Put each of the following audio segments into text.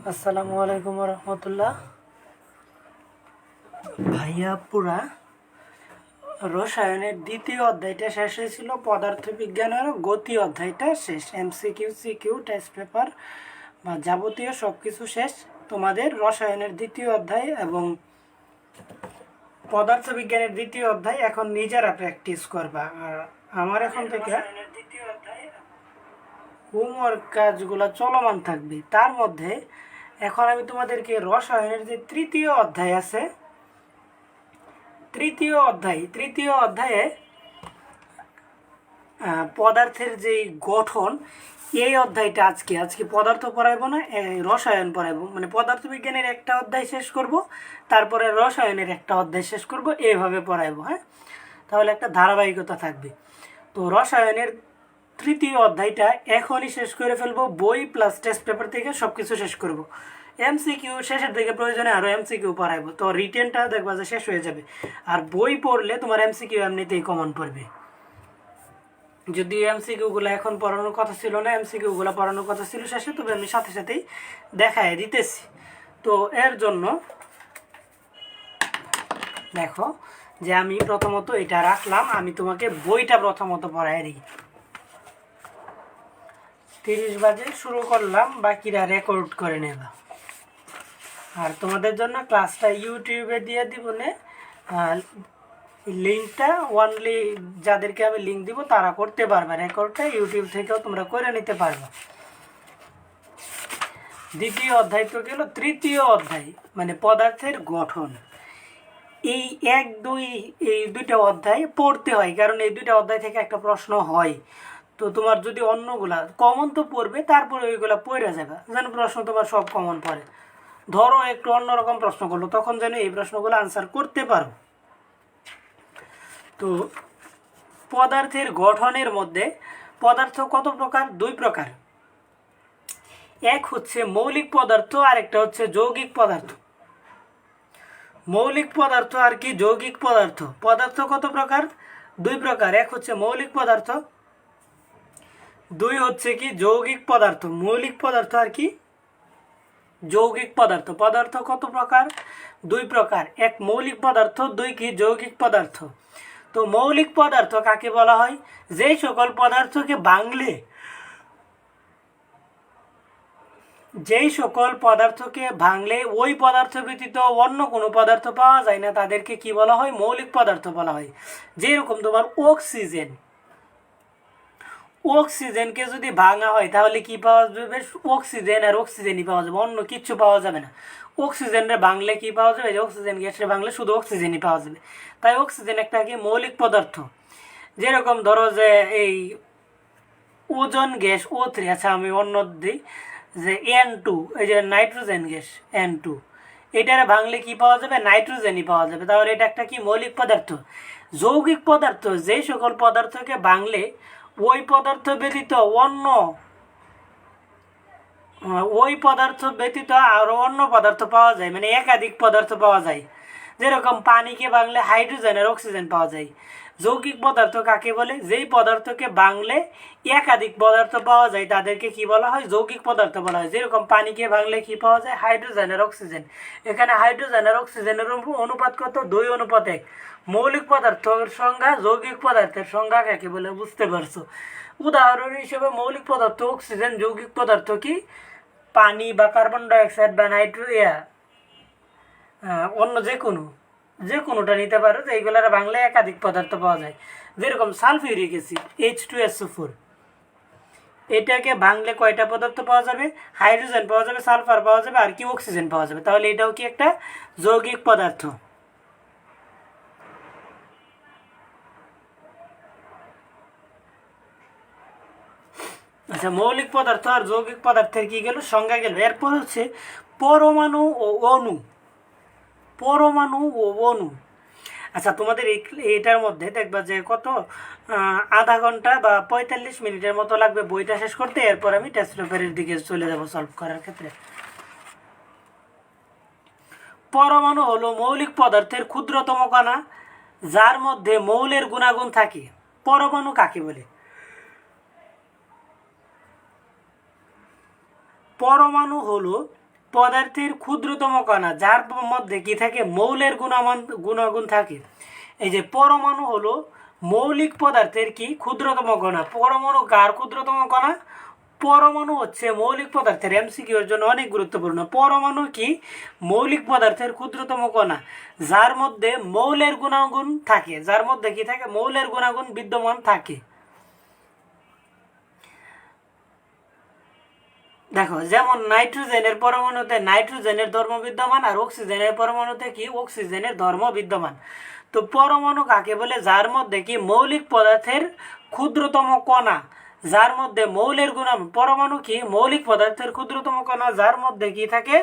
আসসালামু আলাইকুম রহমতুল্লাহ। ভাইয়া পুরা রসায়নের দ্বিতীয় অধ্যায়টা শেষ হয়েছিল, পদার্থবিজ্ঞানের গতি অধ্যায়টা শেষ, এমসিকিউ সিকিউ টেস্ট পেপার বা যাবতীয় সব কিছু শেষ। তোমাদের রসায়নের দ্বিতীয় অধ্যায় এবং পদার্থবিজ্ঞানের দ্বিতীয় অধ্যায় এখন নিজেরা প্র্যাকটিস করবা। আর আমার এখন থেকে হোমওয়ার্ক কাজগুলো চলমান থাকবে। তার মধ্যে এখন আমি তোমাদেরকে রসায়নের যে তৃতীয় অধ্যায় আছে, তৃতীয় অধ্যায়ে পদার্থের যে গঠন, এই অধ্যায়টা আজকে পদার্থ পড়াইবো না, রসায়ন পড়াইবো। মানে পদার্থবিজ্ঞানের একটা অধ্যায় শেষ করব, তারপরে রসায়নের একটা অধ্যায় শেষ করব, এইভাবে পড়াইবো। হ্যাঁ, তাহলে একটা ধারাবাহিকতা থাকবে। তো রসায়নের তৃতীয় অধ্যায়টা এখনই শেষ করে ফেলবো, বই প্লাস টেস্ট পেপার থেকে সব কিছু শেষ করব। এমসিকিউ শেষের দিকে প্রয়োজনে আরও এমসিকিউ পড়াইবো, তো রিটেনটা দেখবা যে শেষ হয়ে যাবে। আর বই পড়লে তোমার এমসিকিউ এমনিতেই কমন পড়বে। যদি এমসিকিউগুলো এখন পড়ানোর কথা ছিল না, এমসিকিউগুলো পড়ানোর কথা ছিল শেষে, তবে আমি সাথে সাথেই দেখায় দিতেছি। তো এর জন্য দেখো যে আমি প্রথমত এটা রাখলাম, আমি তোমাকে বইটা প্রথমত পড়াই দিই। 30 বাজে শুরু করলাম, বাকিরা রেকর্ড করে নেবা। আর তোমাদের জন্য ক্লাসটা ইউটিউবে দিয়ে দিব নে, লিঙ্কটা অনলি যাদেরকে আমি লিঙ্ক দিব তারা করতে পারবে, রেকর্ডটা ইউটিউব থেকেও তোমরা করে নিতে পারবে। দ্বিতীয় অধ্যায় তো গেল, তৃতীয় অধ্যায় মানে পদার্থের গঠন। এই এই দুইটা অধ্যায় পড়তে হয়, কারণ এই দুইটা অধ্যায় থেকে একটা প্রশ্ন হয়। তো তোমার যদি অন্যগুলা কমন তো পড়বে, তারপরে ওইগুলা পড়ে যাবে যেন প্রশ্ন তোমার সব কমন পড়ে। ধরো একটু অন্যরকম প্রশ্ন করলো, তখন যেন এই প্রশ্নগুলো আনসার করতে পারো। তো পদার্থের গঠনের মধ্যে পদার্থ কত প্রকার? 2 প্রকার। এক হচ্ছে মৌলিক পদার্থ, আর একটা হচ্ছে যৌগিক পদার্থ। মৌলিক পদার্থ আর কি যৌগিক পদার্থ। পদার্থ কত প্রকার? 2 প্রকার। এক হচ্ছে মৌলিক পদার্থ, 2 হচ্ছে কি যৌগিক পদার্থ। মৌলিক পদার্থ আর কি যৌগিক পদার্থ। পদার্থ কত প্রকার? 2 প্রকার। এক মৌলিক পদার্থ, 2 কি যৌগিক পদার্থ। তো মৌলিক পদার্থ কাকে বলা হয়? যেই সকল পদার্থকে ভাঙলে ওই পদার্থ ব্যতীত অন্য কোনো পদার্থ পাওয়া যায় না, তাদেরকে কি বলা হয়? মৌলিক পদার্থ বলা হয়। যেরকম তোমার অক্সিজেনকে যদি ভাঙা হয় তাহলে কি পাওয়া যাবে? অক্সিজেন আর অক্সিজেনই পাওয়া যাবে, অন্য কিচ্ছু পাওয়া যাবে না। অক্সিজেনরে ভাঙলে কি পাওয়া যাবে? অক্সিজেন গ্যাসে ভাঙলে শুধু অক্সিজেনই পাওয়া যাবে। তাই অক্সিজেন একটা কি মৌলিক পদার্থ। যেরকম ধরো যে এই ওজন গ্যাস O3, আচ্ছা আমি অন্য দিই, যে N2, এই যে নাইট্রোজেন গ্যাস N2, এটারে ভাঙলে কি পাওয়া যাবে? নাইট্রোজেনই পাওয়া যাবে। তাহলে এটা একটা কি মৌলিক পদার্থ। যৌগিক পদার্থ যে সকল পদার্থকে ভাঙলে ওই পদার্থ ব্যতীত আরও অন্য পদার্থ পাওয়া যায়, মানে একাধিক পদার্থ পাওয়া যায়। যেরকম পানিকে ভাঙলে হাইড্রোজেন আর অক্সিজেন পাওয়া যায়। যৌগিক পদার্থ কাকে বলে? যেই পদার্থকে ভাঙলে একাধিক পদার্থ পাওয়া যায় তাদেরকে কি বলা হয়? যৌগিক পদার্থ বলা হয়। যেরকম পানিকে ভাঙলে কি পাওয়া যায়? হাইড্রোজেন আর অক্সিজেন। এখানে হাইড্রোজেন আর অক্সিজেনের অনুপাত কত? 2:1। মৌলিক পদার্থের সংজ্ঞা, যৌগিক পদার্থের সংজ্ঞা কাকে বলে বুঝতে পারছো। উদাহরণ হিসেবে মৌলিক পদার্থ অক্সিজেন, যৌগিক পদার্থ কি পানি বা কার্বন ডাইঅক্সাইড বা অন্য যে কোনোটা নিতে পারো। যে এইগুলার বাংলায় একাধিক পদার্থ পাওয়া যায়। যেরকম সালফিউরিক অ্যাসিড H2SO4, এটাকে ভাঙলে কয়টা পদার্থ পাওয়া যাবে? হাইড্রোজেন পাওয়া যাবে, সালফার পাওয়া যাবে, আর কি অক্সিজেন পাওয়া যাবে। তাহলে এটাও কি একটা যৌগিক পদার্থ। আচ্ছা, মৌলিক পদার্থ আর যৌগিক পদার্থের কি গেল? সংজ্ঞা গেল। এরপর হচ্ছে পরমাণু ও অণু। আচ্ছা, তোমাদের এইটার মধ্যে দেখবা যে কত আধা ঘন্টা বা 45 মিনিটের মতো লাগবে বইটা শেষ করতে। এরপর আমি টেস্ট পেপারের দিকে চলে যাব সলভ করার ক্ষেত্রে। পরমাণু হলো মৌলিক পদার্থের ক্ষুদ্রতম কণা, যার মধ্যে মৌলের গুণাগুণ থাকে। পরমাণু কাকে বলে? পরমাণু হলো পদার্থের ক্ষুদ্রতম কণা যার মধ্যে কি থাকে মৌলের গুণাগুণ থাকে। এই যে পরমাণু হলো মৌলিক পদার্থের কি ক্ষুদ্রতম কণা। পরমাণু কার ক্ষুদ্রতম কণা? পরমাণু হচ্ছে মৌলিক পদার্থের, এমসিকিউর জন্য অনেক গুরুত্বপূর্ণ। পরমাণু কি মৌলিক পদার্থের ক্ষুদ্রতম কণা যার মধ্যে মৌলের গুণাগুণ থাকে, যার মধ্যে কি থাকে মৌলের গুণাগুণ বিদ্যমান থাকে। দেখো যেমন নাইট্রোজেনের পরমাণুতে নাইট্রোজেনের ধর্ম বিদ্যমান আর অক্সিজেনের পরমাণুতে কি অক্সিজেনের ধর্ম বিদ্যমান। তো পরমাণু কাকে বলে? যার মধ্যে কি মৌলিক পদার্থের ক্ষুদ্রতম কণা যার মধ্যে মৌলের গুণাগুণ। পরমাণু কি মৌলিক পদার্থের ক্ষুদ্রতম কণা যার মধ্যে কি থাকে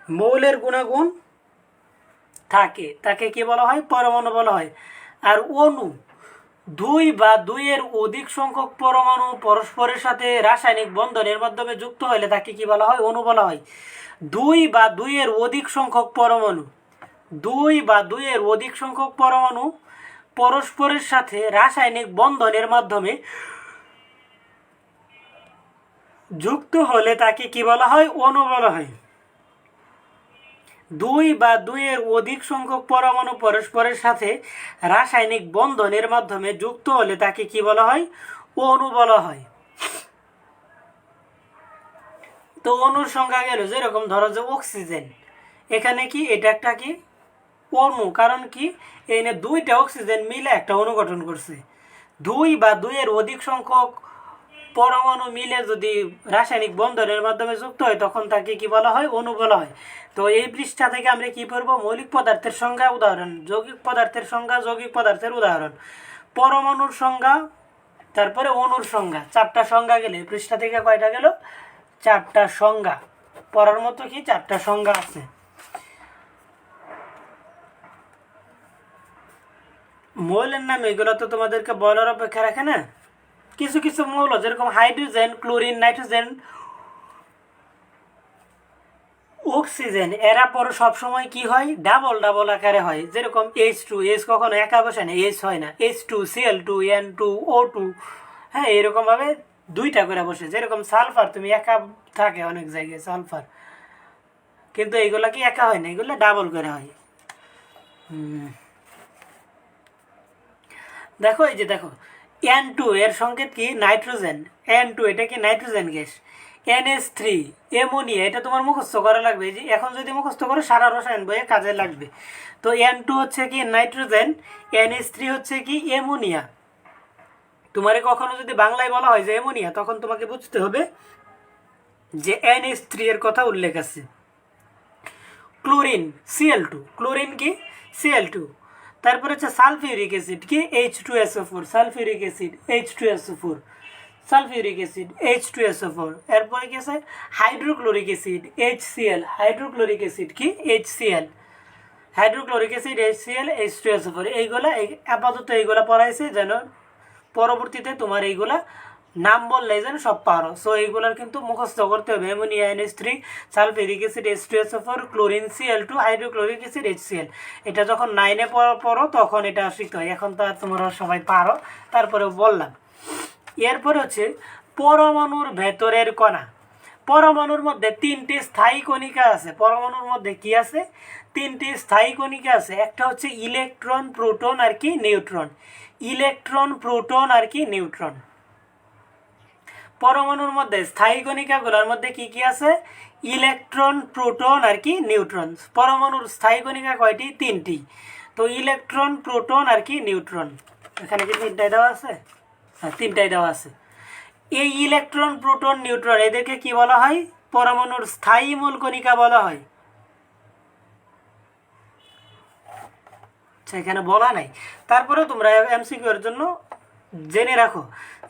মৌলের গুণাগুণ থাকে, তাকে কি বলা হয়? পরমাণু বলা হয়। আর অণু দুই বা দুইয়ের অধিক সংখ্যক পরমাণু পরস্পরের সাথে রাসায়নিক বন্ধনের মাধ্যমে যুক্ত হলে তাকে কি বলা হয়? অণু বলা হয়। দুই বা দুইয়ের অধিক সংখ্যক পরমাণু, দুই বা দুইয়ের অধিক সংখ্যক পরমাণু পরস্পরের সাথে রাসায়নিক বন্ধনের মাধ্যমে যুক্ত হলে তাকে কি বলা হয়? অণু বলা হয়। দুই বা দুইয়ের অধিক সংখ্যক পরমাণু পরস্পরের সাথে রাসায়নিক বন্ধনের মাধ্যমে যুক্ত হলে তাকে কি বলা হয়? অণু বলা হয়। তো অণুর সংখ্যা গেল, যেরকম ধরো যে অক্সিজেন, এখানে কি এটা একটা কি অণু, কারণ কি এখানে দুইটা অক্সিজেন মিলে একটা অণু গঠন করছে। দুই বা দুইয়ের অধিক সংখ্যক পরমাণু মিলে যদি রাসায়নিক বন্ধনের মাধ্যমে যুক্ত হয় তখন তাকে কি বলা হয়? অণু বলা হয়। তো এই পৃষ্ঠা থেকে আমরা কি পড়বো? মৌলিক পদার্থের সংজ্ঞা, উদাহরণ, যৌগিক পদার্থের সংজ্ঞা, যৌগিক পদার্থের উদাহরণ, পরমাণুর সংজ্ঞা, তারপরে অণুর সংজ্ঞা। চারটা সংজ্ঞা গেলে পৃষ্ঠা থেকে কয়টা গেল? চারটা সংজ্ঞা। পড়ার মতো কি চারটা সংজ্ঞা আছে। মৌলের নাম এগুলো তো তোমাদেরকে বলার অপেক্ষা রাখে না। কিছু কিছু মৌল যেরকম হাইড্রোজেন, ক্লোরিন, নাইট্রোজেন, অক্সিজেন, এরা পরে সবসময় কি হয়? ডাবল ডাবল আকারে হয়। যেরকম H2, H কখনো একা বসে না, H হয় না, H2Cl2 N2 O2, হ্যাঁ এরকমভাবে দুইটা করে বসে। যেরকম সালফার তুমি একা থাকে অনেক জায়গায় সালফার, কিন্তু এইগুলা কি একা হয় না, এগুলো ডাবল করে হয়। দেখো এই যে দেখো N2 এর সংকেত কি? নাইট্রোজেন। N2 এটা কি নাইট্রোজেন গ্যাস। NH3 অ্যামোনিয়া, এটা তোমার মুখস্থ করা লাগবে। যে এখন যদি মুখস্থ করো সারা রসায়ন বইয়ে কাজে লাগবে। তো N2 হচ্ছে কি নাইট্রোজেন, NH3 হচ্ছে কি অ্যামোনিয়া। তোমারে কখনো যদি বাংলায় বলা হয় যে অ্যামোনিয়া, তখন তোমাকে বুঝতে হবে যে NH3 এর কথা উল্লেখ আছে। ক্লোরিন Cl2, ক্লোরিন কি Cl2। তারপরে হচ্ছে সালফিউরিক অ্যাসিড কি H2SO4, sulphuric acid H2SO4, sulphuric acid H2SO4। এরপরে কি আছে? Hydrochloric acid HCl, hydrochloric acid কি HCl, hydrochloric acid HCl H2SO4। এইগুলা আপাতত এইগুলা পড়াইছে যেন পরবর্তীতে তোমার এইগুলা নাম বললেই যেন সব পারো। সো এইগুলার কিন্তু মুখস্থ করতে হবে। Ammonia NH3, sulphuric acid H2SO4, chlorine Cl2, hydrochloric acid HCl। এটা যখন 9-এ পড়ো তখন এটা শিখতে হয়। এখন তো আর তোমরা সবাই পারো, তারপরেও বললাম। এরপর হচ্ছে পরমাণুর ভেতরের কণা। পরমাণুর মধ্যে 3টি স্থায়ী কণিকা আছে। পরমাণুর মধ্যে কি আছে? 3টি স্থায়ী কণিকা আছে। একটা হচ্ছে ইলেকট্রন, প্রোটন আর কি নিউট্রন। ইলেকট্রন, প্রোটন আর কি নিউট্রন। পরমাণুর মধ্যে স্থায়ী কণিকাগুলোর মধ্যে কি কি আছে? ইলেকট্রন, প্রোটন আর কি নিউট্রন। পরমাণুর স্থায়ী কণিকা কয়টি? 3টি। তো ইলেকট্রন, প্রোটন আর কি নিউট্রন। এখানে কি 3টাই দেওয়া আছে? হ্যাঁ 3টাই দেওয়া আছে। এই ইলেকট্রন, প্রোটন, নিউট্রন এদেরকে কি বলা হয়? পরমাণুর স্থায়ী মূল কণিকা বলা হয়। সেখানে বলা নাই, তারপরে তোমরা এমসিকিউ এর জন্য জেনে রাখো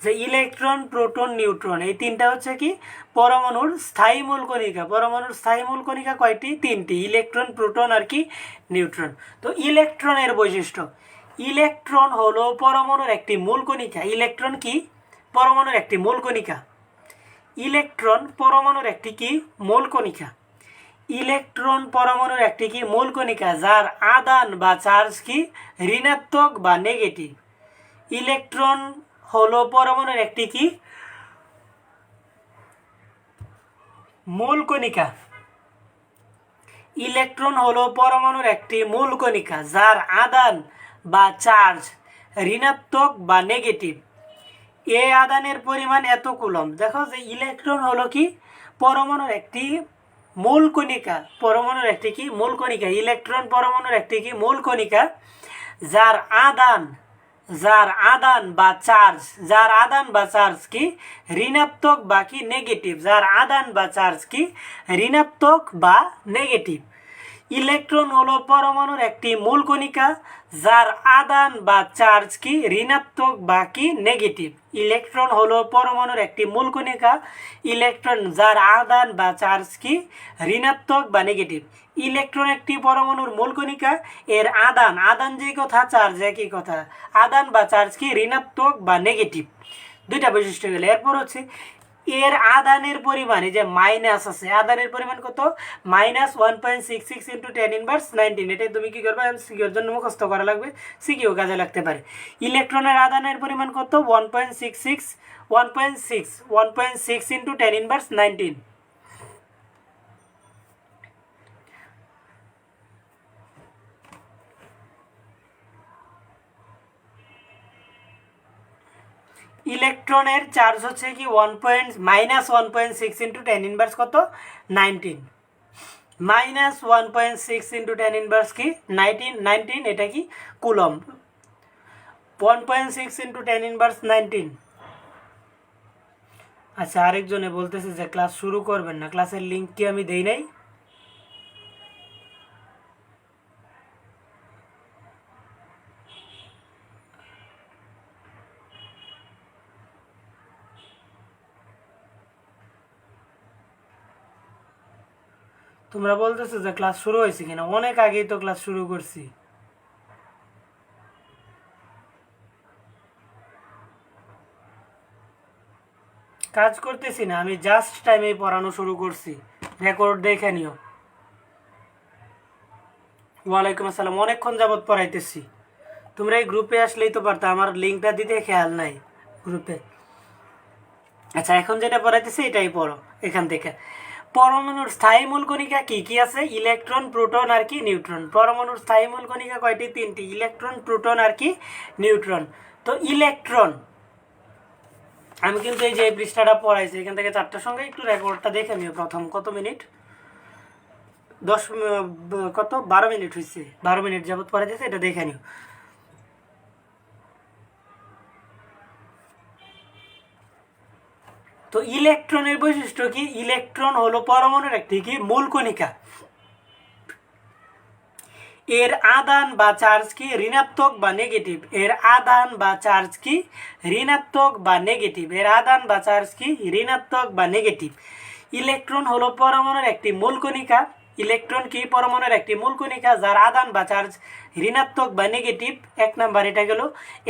যে ইলেকট্রন, প্রোটন, নিউট্রন এই তিনটা হচ্ছে কি পরমাণুর স্থায়ী মূল কণিকা। পরমাণুর স্থায়ী মূল কণিকা কয়টি? 3টি, ইলেকট্রন, প্রোটন আর কি নিউট্রন। তো ইলেকট্রনের বৈশিষ্ট্য, ইলেকট্রন হলো পরমাণুর একটি মূল কণিকা। ইলেকট্রন কি? পরমাণুর একটি মূল কণিকা। ইলেকট্রন পরমাণুর একটি কি? মূল কণিকা। ইলেকট্রন পরমাণুর একটি কি? মূল কণিকা, যার আদান বা চার্জ কি? ঋণাত্মক বা নেগেটিভ। ইলেকট্রন হলো পরমাণুর একটি কি? মূল কণিকা। ইলেকট্রন হলো পরমাণুর একটি মূল কণিকা যার আদান বা চার্জ ঋণাত্মক বা নেগেটিভ। এ আদানের পরিমাণ এত কুলম্ব। দেখো যে ইলেকট্রন হলো কি পরমাণুর একটি মূল কণিকা, পরমাণুর একটি কি মূল কণিকা, ইলেকট্রন পরমাণুর একটি কি মূল কণিকা যার আদান বা চার্জ কি ঋণাত্মক বা কি নেগেটিভ, যার আদান বা চার্জ কি ঋণাত্মক বা নেগেটিভ। ইলেকট্রন হলো পরমাণুর একটি মূল কণিকা যার আদান বা চার্জ কি ঋণাত্মক বা কি নেগেটিভ। ইলেকট্রন হলো পরমাণুর একটি মূল কণিকা, ইলেকট্রন যার আদান বা চার্জ কি ঋণাত্মক বা নেগেটিভ। ইলেকট্রন একটি পরমাণুর মূল কণিকা, এর আদান যে কথা, চার্জ একই কথা, আদান বা চার্জ কি ঋণাত্মক বা নেগেটিভ। দুইটা বৈশিষ্ট্য গেলে এরপর হচ্ছে এর আদানের পরিমাণ, এই যে মাইনাস আছে, আদানের পরিমাণ কত, -1.66 × 10⁻19। এটা তুমি কি করবে, সিকিউর জন্য মুখস্থ করা লাগবে, সিকিউ কাজে লাগতে পারে। ইলেকট্রনের আদানের পরিমাণ কত, 1.66 × 10⁻19। ইলেকট্রনের চার্জ হচ্ছে কি -1.6 × 10⁻ কত 19, -1.6 × 10⁻ কি 19, এটা কি কুলম্ব। 1.6 × 10⁻19। আচ্ছা, আরেকজনে বলতেছে যে ক্লাস শুরু করবেন না, ক্লাসের লিঙ্ক কি আমি দেই নাই? তোমরা বলতেছো যে ক্লাস শুরু হয়েছে কিনা, অনেক আগেই তো ক্লাস শুরু করছি। কাজ করতেছি না, আমি জাস্ট টাইমে পড়ানো শুরু করছি, রেকর্ড দেখে নিও। ওয়ালাইকুম আসসালাম, অনেকক্ষণ যাবত পড়াইতেছি। তোমরা এই গ্রুপে আসলেই তো পারতো, আমার লিঙ্কটা দিতে খেয়াল নাই গ্রুপে। আচ্ছা, এখন যেটা পড়াইতেছি এটাই পড়ো এখান থেকে। পরমাণুর স্থায়ী মূল কণিকা কি কি আছে, ইলেকট্রন, প্রোটন আর কি নিউট্রন। পরমাণুর স্থায়ী মূল কণিকা কয়টি, তিনটি, ইলেকট্রন, প্রোটন আর কি নিউট্রন। তো ইলেকট্রন, আমি কিন্তু এই যে এই পৃষ্ঠাটা পড়াইছি এখান থেকে 4টার সঙ্গে একটু রেকর্ডটা দেখে নিও। প্রথম কত মিনিট, 12 মিনিট হয়েছে, 12 মিনিট যাবত পড়াইতেছে, এটা দেখে নিও। তো ইলেকট্রনের বৈশিষ্ট্য কি, ইলেকট্রন হলো পরমাণুর একটি কি মূল কণিকা, এর আদান বা চার্জ কি ঋণাত্মক বা নেগেটিভ, এর আদান বা চার্জ কি ঋণাত্মক বা নেগেটিভ, এর আদান বা চার্জ কি ঋণাত্মক বা নেগেটিভ। ইলেকট্রন হলো পরমাণুর একটি মূল কণিকা, ইলেকট্রন কি পরমাণুর একটি মূল কণিকা যার আদান বা চার্জ ঋণাত্মক বা নেগেটিভ। 1 নাম্বার এটা গেল।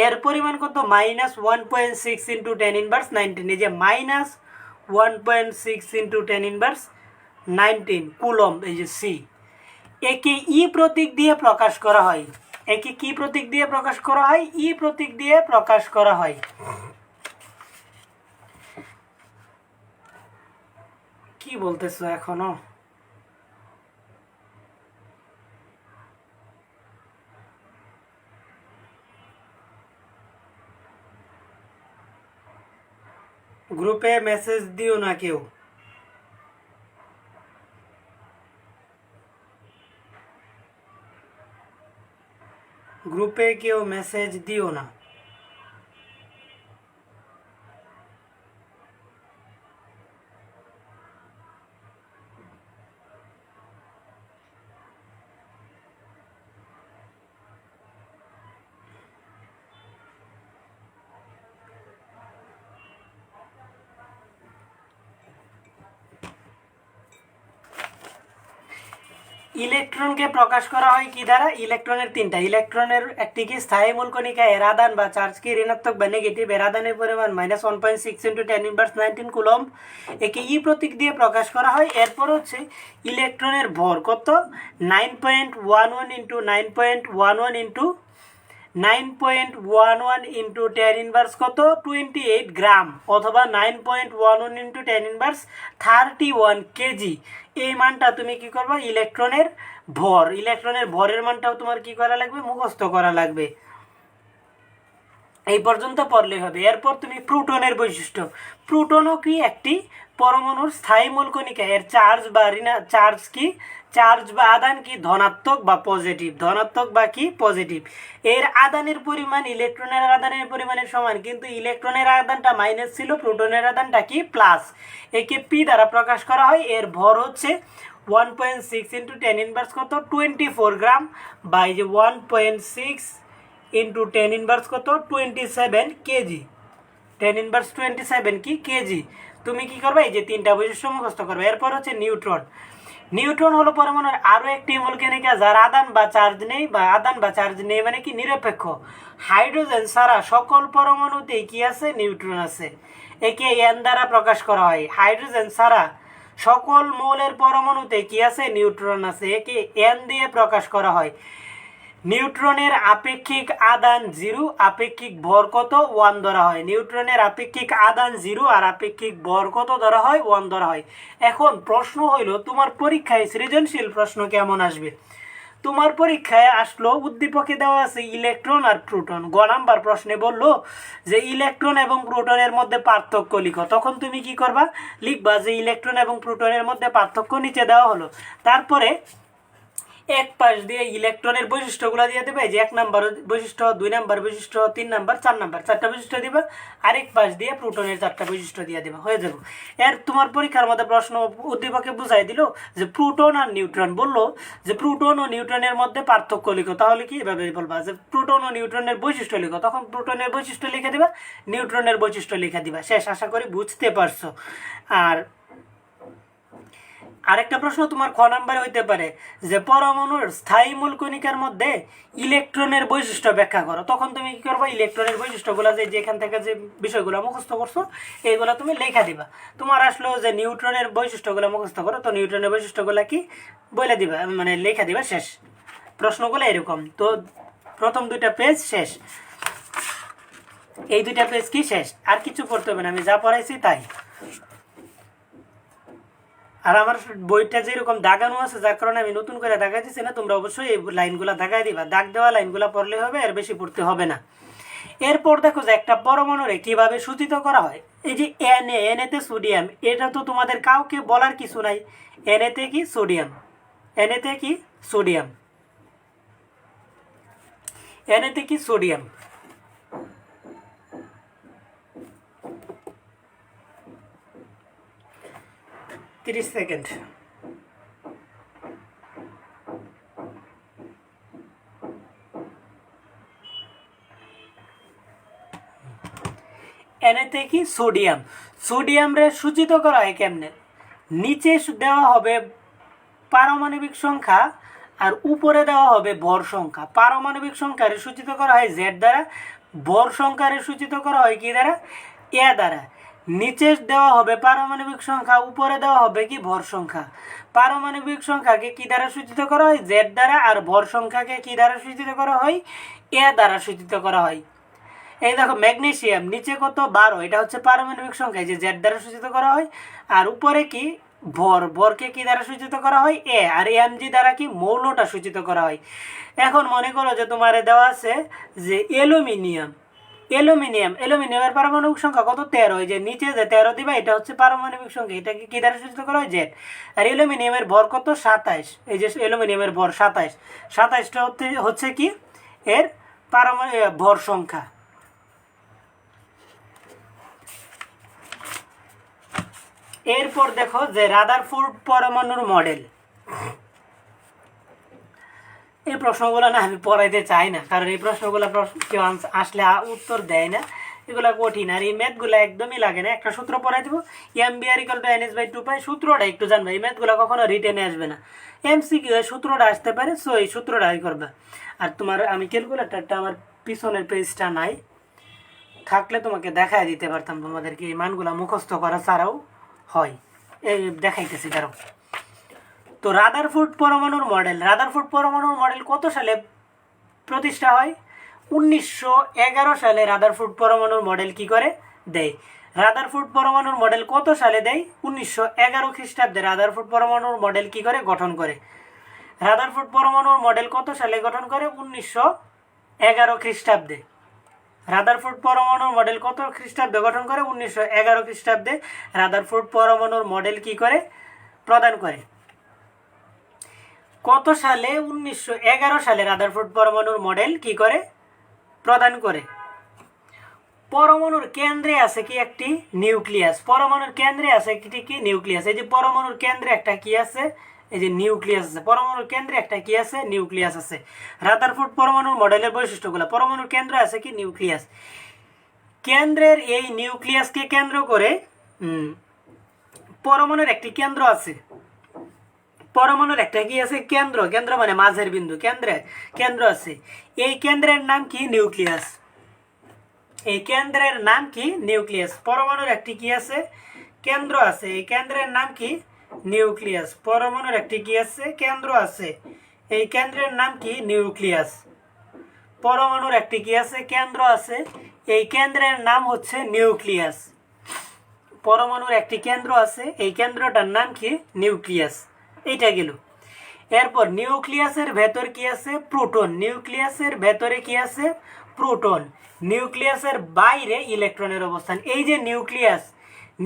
এর পরিমাণ কত, -1.6 × 10⁻19, এই যে -1.6 × 10⁻19 কুলম্ব, এই যে সি। একে ই প্রতীক দিয়ে প্রকাশ করা হয়, একে কি প্রতীক দিয়ে প্রকাশ করা হয়, ই প্রতীক দিয়ে প্রকাশ করা হয়। কি বলতেছো এখনো? গ্রুপে মেসেজ দিও না কেউ, গ্রুপে কেউ মেসেজ দিও না। ইলেকট্রনকে প্রকাশ করা হয় কি দ্বারা, ইলেকট্রনের তিনটা, ইলেকট্রনের একটি কি স্থায়ী মূল কণিকা, এর আদান বা চার্জ কি ঋণাত্মক বা নেগেটিভ, এর আদানের পরিমাণ -1.6 × 10⁻19 কুলম্ব, একে ই প্রতীক দিয়ে প্রকাশ করা হয়। এরপর হচ্ছে ইলেকট্রনের ভর কত, 9.11 × 9.11 × 9.11 ইন্টু 10 ইনভার্স কত 28 গ্রাম, অথবা 9.11 ইন্টু 10 ইনভার্স 31 কেজি। এই মানটা তুমি কি করবা, ইলেকট্রনের ভরের মানটাও তোমার কি করা লাগবে, মুখস্থ করা লাগবে। এই পর্যন্ত পড়লেই হবে। এরপর তুমি প্রোটনের বৈশিষ্ট্য। প্রোটনও কি একটি পরমাণুর স্থায়ী মূল কণিকা। এর চার্জ বা আদান কি ধনাত্মক বা পজিটিভ, ধনাত্মক বা কি পজিটিভ। এর আদানের পরিমাণ ইলেকট্রনের আদানের পরিমাণের সমান, কিন্তু ইলেকট্রনের আদানটা মাইনাস ছিল, প্রোটনের আদানটা কি প্লাস। একে পি দ্বারা প্রকাশ করা হয়। এর ভর হচ্ছে 1.6 ইন্টু 10 ইনভার্স কত 24 গ্রাম, বাই যে 1.6 ইন্টু 10 ইনভার্স কত 27 কেজি। 10 ইনভার্স 27 কি কেজি। তুমি কি করবে, এই যে তিনটা বৈশিষ্ট্য মুখস্থ করবে। এরপর হচ্ছে নিউট্রন। নিউট্রন হলো পরমাণুর আরো একটি মূল কণিকা যার আদান বা চার্জ নেই মানে কি নিরপেক্ষ। হাইড্রোজেন ছাড়া সকল পরমাণুতেই কি আছে, নিউট্রন আছে। একে এন দ্বারা প্রকাশ করা হয়। হাইড্রোজেন ছাড়া সকল মৌলের পরমাণুতে কি আছে, নিউট্রন আছে। একে এন দিয়ে প্রকাশ করা হয়। নিউট্রনের আপেক্ষিক আদান 0, আপেক্ষিক ভর কত 1 ধরা হয়। নিউট্রনের আপেক্ষিক আদান 0 আর আপেক্ষিক ভর কত ধরা হয়, 1 ধরা হয়। এখন প্রশ্ন হইল, তোমার পরীক্ষায় সৃজনশীল প্রশ্ন কেমন আসবে। তোমার পরীক্ষায় আসলো, উদ্দীপকে দেওয়া আছে ইলেকট্রন আর প্রোটন। গ নাম্বার প্রশ্নে বললো যে ইলেকট্রন এবং প্রোটনের মধ্যে পার্থক্য লিখো। তখন তুমি কি করবা, লিখবা যে ইলেকট্রন এবং প্রোটনের মধ্যে পার্থক্য নিচে দেওয়া হলো। তারপরে এক পাশ দিয়ে ইলেকট্রনের বৈশিষ্ট্যগুলো দিয়ে দেবে, যে 1 নাম্বার বৈশিষ্ট্য, 2 নাম্বার বৈশিষ্ট্য, 3 নাম্বার, 4 নাম্বার, 4টা বৈশিষ্ট্য দিবা। আরেক পাশ দিয়ে প্রোটনের 4টা বৈশিষ্ট্য দিয়ে দেবা, হয়ে যাবে। এর তোমার পরীক্ষার মধ্যে প্রশ্ন উদ্দীপকে বুঝাই দিল যে প্রোটন আর নিউট্রন, বললো যে প্রোটন ও নিউট্রনের মধ্যে পার্থক্য লিখো। তাহলে কি এভাবে বলবা যে প্রোটন ও নিউট্রনের বৈশিষ্ট্য লিখো। তখন প্রোটনের বৈশিষ্ট্য লিখে দিবা, নিউট্রনের বৈশিষ্ট্য লিখে দিবা। শেষ। আশা করি বুঝতে পারছো। আর আরেকটা প্রশ্ন তোমার খ নাম্বারে হইতে পারে যে পরমাণুর স্থায়ী মূল কণিকার মধ্যে ইলেকট্রনের বৈশিষ্ট্য ব্যাখ্যা করো। তখন তুমি কি করবা, ইলেকট্রনের বৈশিষ্ট্যগুলো যে যেখান থেকে যে বিষয়গুলো মুখস্থ করছো এইগুলো তুমি লেখা দিবা। তোমার আসলো যে নিউট্রনের বৈশিষ্ট্যগুলো মুখস্থ করো, তো নিউট্রনের বৈশিষ্ট্যগুলো কি বলে দিবা, মানে লেখা দিবা। শেষ। প্রশ্নগুলো এরকম। তো প্রথম 2টা পেজ শেষ, এই 2টা পেজ কি শেষ, আর কিছু করতে হবে না, আমি যা পড়াইছি তাই। আর আমার বইটা যেরকম দাগানো আছে, যার কারণে আমি নতুন করে দাগা দিচ্ছি না। তোমরা অবশ্যই এই লাইনগুলো দাগাই দিবা। দাগ দেওয়া লাইনগুলো পড়লে হবে, আর বেশি পড়তে হবে না। এরপর দেখো যে একটা পরমাণুরে কিভাবে সূচিত করা হয়। এই যে এনএতে সোডিয়াম, এটা তো তোমাদের কাউকে বলার কিছু নাই। এনএতে কি সোডিয়াম, এনএতে কি সোডিয়াম, এনএতে কি সোডিয়াম। 30 সেকেন্ড। এনএতে কি সোডিয়াম। সোডিয়াম রে সূচিত করা হয় কেমনে, নিচে দেওয়া হবে পারমাণবিক সংখ্যা আর উপরে দেওয়া হবে ভর সংখ্যা। পারমাণবিক সংখ্যারে সূচিত করা হয় জেড দ্বারা, ভর সংখ্যারে সূচিত করা হয় কি দ্বারা, এ দ্বারা। নিচে দেওয়া হবে পারমাণবিক সংখ্যা, উপরে দেওয়া হবে কি ভর সংখ্যা। পারমাণবিক সংখ্যাকে কি দ্বারা সূচিত করা হয়, জেড দ্বারা, আর ভর সংখ্যাকে কি দ্বারা সূচিত করা হয়, এ দ্বারা সূচিত করা হয়। এই দেখো ম্যাগনেসিয়াম নিচে কত 12, এটা হচ্ছে পারমাণবিক সংখ্যা, যে জেড দ্বারা সূচিত করা হয়। আর উপরে কি ভরকে কি দ্বারা সূচিত করা হয়, এ। আর এমজি দ্বারা কি মৌলটা সূচিত করা হয়। এখন মনে করো যে তোমার দেওয়া আছে যে অ্যালুমিনিয়ামের পারমাণবিক সংখ্যা কত 13, যে নিচে যে 13 দিবা এটা হচ্ছে পারমাণবিক সংখ্যা, এটাকে কি দ্বারা সূচিত করা হয়, জেড। আর অ্যালুমিনিয়ামের ভর কত 27, এই যে অ্যালুমিনিয়ামের ভর 27টা হচ্ছে কি এর ভর সংখ্যা। এরপর দেখো যে রাদারফোর্ড পরমাণুর মডেল। এই প্রশ্নগুলো না আমি পড়াইতে চাই না, কারণ এই প্রশ্নগুলো কেউ আসলে উত্তর দেয় না, এগুলো কঠিন। আর এই ম্যাথগুলো একদমই লাগে না। একটা সূত্র পড়াই দেবো, mBr=NH/2 পাই, সূত্রটা একটু জানবে। এই ম্যাথগুলো কখনো রিটেনে আসবে না, এমসিকিউ সূত্রটা আসতে পারে, সো এই সূত্রটাই করবে। আর তোমার আমি ক্যালকুলেটারটা আমার পিছনের পেজটা নাই, থাকলে তোমাকে দেখাই দিতে পারতাম তোমাদেরকে। এই মানগুলো মুখস্থ করা ছাড়াও হয়, এই দেখাইতেছি দাঁড়াও। তো রাদারফোর্ড পরমাণুর মডেল কত সালে প্রতিষ্ঠা হয়, 1911 সালে রাদারফোর্ড পরমাণুর মডেল কি করে দেয়? রাদারফোর্ড পরমাণুর মডেল কত সালে দেয়? 1911 খ্রিস্টাব্দে রাদারফোর্ড পরমাণুর মডেল কি করে গঠন করে? রাদারফোর্ড পরমাণুর মডেল কত সালে গঠন করে? 1911 খ্রিস্টাব্দে। রাদারফোর্ড পরমাণুর মডেল কত খ্রিস্টাব্দে গঠন করে? 1911 খ্রিস্টাব্দে রাদারফোর্ড পরমাণুর মডেল কি করে প্রদান করে? কত সালে? 1911 সালে রাদারফোর্ড পরমাণুর মডেল কি করে প্রদান করে? পরমাণুর কেন্দ্রে আছে কি একটি নিউক্লিয়াস। পরমাণুর কেন্দ্রে আছে একটি কি নিউক্লিয়াস। এই যে পরমাণুর কেন্দ্রে একটা কি আছে? এই যে নিউক্লিয়াস আছে। পরমাণুর কেন্দ্রে একটা কি আছে? নিউক্লিয়াস আছে। রাদারফোর্ড পরমাণুর মডেলের বৈশিষ্ট্যগুলো, পরমাণুর কেন্দ্রে আছে কি নিউক্লিয়াস। কেন্দ্রের এই নিউক্লিয়াসকে কেন্দ্র করে পরমাণুর একটি কেন্দ্র আছে। পরমাণুর একটা কি আছে? কেন্দ্র। কেন্দ্র মানে মাঝের বিন্দু। কেন্দ্র আছে। এই কেন্দ্রের নাম কি? নিউক্লিয়াস। এই কেন্দ্রের নাম কি? নিউক্লিয়াস। পরমাণুর একটি কি আছে? কেন্দ্র আছে। এই কেন্দ্রের নাম কি? নিউক্লিয়াস। পরমাণুর একটি কি আছে? কেন্দ্র আছে। এই কেন্দ্রের নাম কি? নিউক্লিয়াস। পরমাণুর একটি কি আছে? কেন্দ্র আছে। এই কেন্দ্রের নাম হচ্ছে নিউক্লিয়াস। পরমাণুর একটি কেন্দ্র আছে। এই কেন্দ্রটার নাম কি? নিউক্লিয়াস। এইটা গেল। এরপর নিউক্লিয়াসের ভেতর কি আছে? প্রোটন। নিউক্লিয়াসের ভেতরে কি আছে? প্রোটন। নিউক্লিয়াসের বাইরে ইলেকট্রনের অবস্থান। এই যে নিউক্লিয়াস,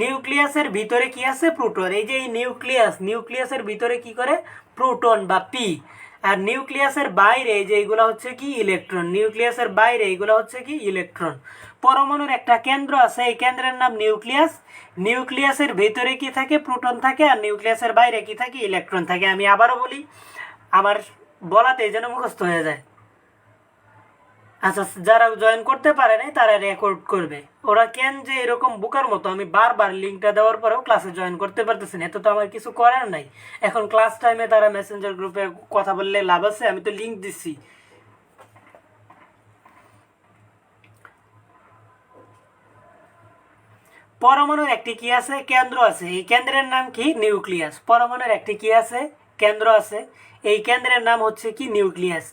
নিউক্লিয়াসের ভিতরে কি আছে? প্রোটন। এই যে এই নিউক্লিয়াসের ভিতরে কি করে? প্রোটন বা পি। আর নিউক্লিয়াসের বাইরে এই যে এইগুলো হচ্ছে কি? ইলেকট্রন। নিউক্লিয়াসের বাইরে এইগুলো হচ্ছে কি? ইলেকট্রন। পরমাণুর একটা কেন্দ্র আছে। এই কেন্দ্রের নাম নিউক্লিয়াস। নিউক্লিয়াসের ভিতরে কি থাকে? প্রোটন থাকে। আর নিউক্লিয়াসের বাইরে কি থাকে? ইলেকট্রন থাকে। আমি আবারও বলি, আমার বলাতে যেন মুখস্থ হয়ে যায়। আচ্ছা, যারা জয়েন করতে পারে নাই তারা রেকর্ড করবে। ওরা কেন যে এরকম বোকার মতো আমি বারবার লিঙ্কটা দেওয়ার পরেও ক্লাসে জয়েন করতে পারতেছি না, এত তো আমার কিছু করার নাই। এখন ক্লাস টাইমে তারা মেসেঞ্জার গ্রুপে কথা বললে লাভ আছে? আমি তো লিঙ্ক দিচ্ছি। পরমাণুর একটি কি আছে? কেন্দ্র আছে। এই কেন্দ্রের নাম কি? নিউক্লিয়াস। পরমাণুর একটি কি আছে? কেন্দ্র আছে। এই কেন্দ্রের নাম হচ্ছে কি? নিউক্লিয়াস।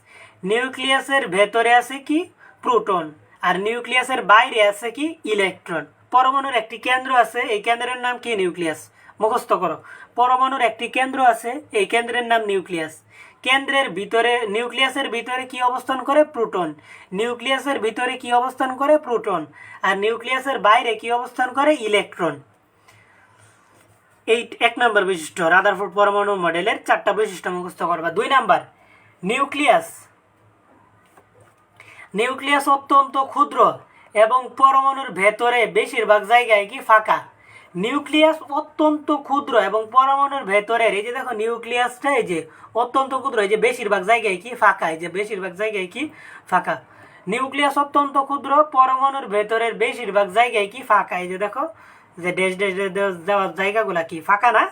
নিউক্লিয়াসের ভেতরে আছে কি? প্রোটন। আর নিউক্লিয়াসের বাইরে আছে কি? ইলেকট্রন। পরমাণুর একটি কেন্দ্র আছে। এই কেন্দ্রের নাম কি? নিউক্লিয়াস। মুখস্থ করো। পরমাণুর একটি কেন্দ্র আছে। এই কেন্দ্রের নাম নিউক্লিয়াস। কেন্দ্রের ভিতরে, নিউক্লিয়াসের ভিতরে কি অবস্থান করে? প্রোটন। নিউক্লিয়াসের ভিতরে কি অবস্থান করে? প্রোটন। আর নিউক্লিয়াসের বাইরে কি অবস্থান করে? ইলেকট্রন। এই 1 নম্বর বৈশিষ্ট্য। রাদারফোর্ড পরমাণু মডেলের 4টা বৈশিষ্ট্য মুখস্থ করবা। 2 নাম্বার, নিউক্লিয়াস। নিউক্লিয়াস অত্যন্ত ক্ষুদ্র এবং পরমাণুর ভেতরে বেশিরভাগ জায়গায় কি? ফাঁকা। নিউক্লিয়াস অত্যন্ত ক্ষুদ্র এবং পরমাণুর ভেতরের এই যে দেখো নিউক্লিয়াসটা এই যে অত্যন্ত ক্ষুদ্র, এই যে বেশিরভাগ জায়গায় কি? ফাঁকা। এই যে বেশিরভাগ জায়গায় কি? ফাঁকা। নিউক্লিয়াস অত্যন্ত ক্ষুদ্র, পরমাণুর ভেতরের বেশিরভাগ জায়গায় কি? ফাঁকা। এই যে দেখো যে ড্যাশ ড্যাশ দেওয়ার জায়গাগুলা কি? ফাঁকা না?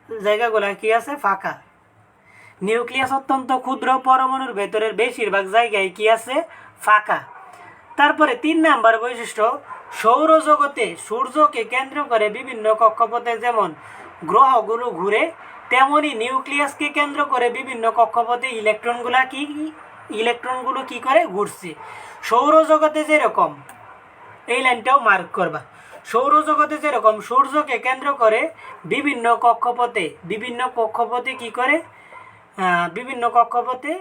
জায়গাগুলা কি আছে? ফাঁকা। নিউক্লিয়াস অত্যন্ত ক্ষুদ্র, পরমাণুর ভেতরের বেশিরভাগ জায়গায় কি আছে? ফাঁকা। তারপরে 3 নাম্বার বৈশিষ্ট্য, সৌরজগতে সূর্যকে কেন্দ্র করে বিভিন্ন কক্ষপথে যেমন গ্রহগুলো ঘুরে, তেমনি নিউক্লিয়াসকে কেন্দ্র করে বিভিন্ন কক্ষপথে ইলেকট্রনগুলো কি করে? ঘুরছে। সৌরজগতে যেরকম, এই লাইনটাও মার্ক করবা, সৌরজগতে যেরকম সূর্যকে কেন্দ্র করে বিভিন্ন কক্ষপথে কি করে? বিভিন্ন কক্ষপথে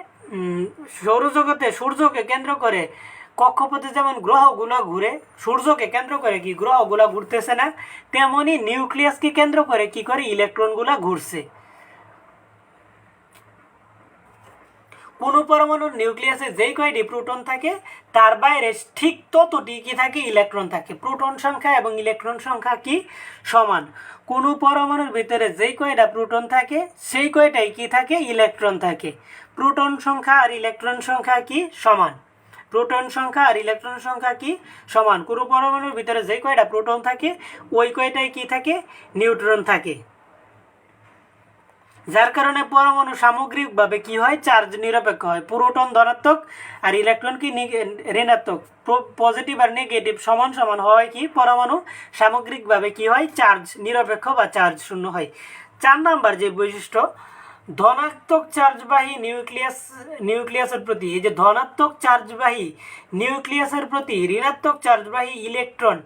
সৌরজগতে সূর্যকে কেন্দ্র করে কক্ষপথে যেমন গ্রহগুলো ঘুরে, সূর্যকে কেন্দ্র করে কি গ্রহগুলো ঘুরতেছে না, তেমনি নিউক্লিয়াসকে কেন্দ্র করে কি করে? ইলেকট্রনগুলো ঘুরছে। কোন পরমাণুর নিউক্লিয়াসে যেই কয়টি প্রোটন থাকে তার বাইরে ঠিক ততটি কি থাকে? ইলেকট্রন থাকে। প্রোটন সংখ্যা এবং ইলেকট্রন সংখ্যা কি? সমান। কোন পরমাণুর ভিতরে যেই কয়টা প্রোটন থাকে সেই কয়টাই কি থাকে? ইলেকট্রন থাকে। প্রোটন সংখ্যা আর ইলেকট্রন সংখ্যা কি? সমান। প্রোটন সংখ্যা আর ইলেকট্রন সংখ্যা কি? সমান। কোন পরমাণুর ভিতরে যেই কয়টা প্রোটন থাকে ওই কয়টাই কি থাকে? নিউট্রন থাকে। যার কারণে পরমাণু সামগ্রিকভাবে কি হয়? চার্জ নিরপেক্ষ হয়। প্রোটন ধনাত্মক আর ইলেকট্রন কি? ঋণাত্মক। পজিটিভ আর নেগেটিভ সমান সমান হয় কি? পরমাণু সামগ্রিকভাবে কি হয়? চার্জ নিরপেক্ষ বা চার্জ শূন্য হয়। 4 নাম্বার যে বৈশিষ্ট্য, ধনাত্মক চার্জবাহী নিউক্লিয়াসের প্রতি, এই যে ধনাত্মক চার্জবাহী নিউক্লিয়াসের প্রতি ঋণাত্মক চার্জবাহী ইলেকট্রন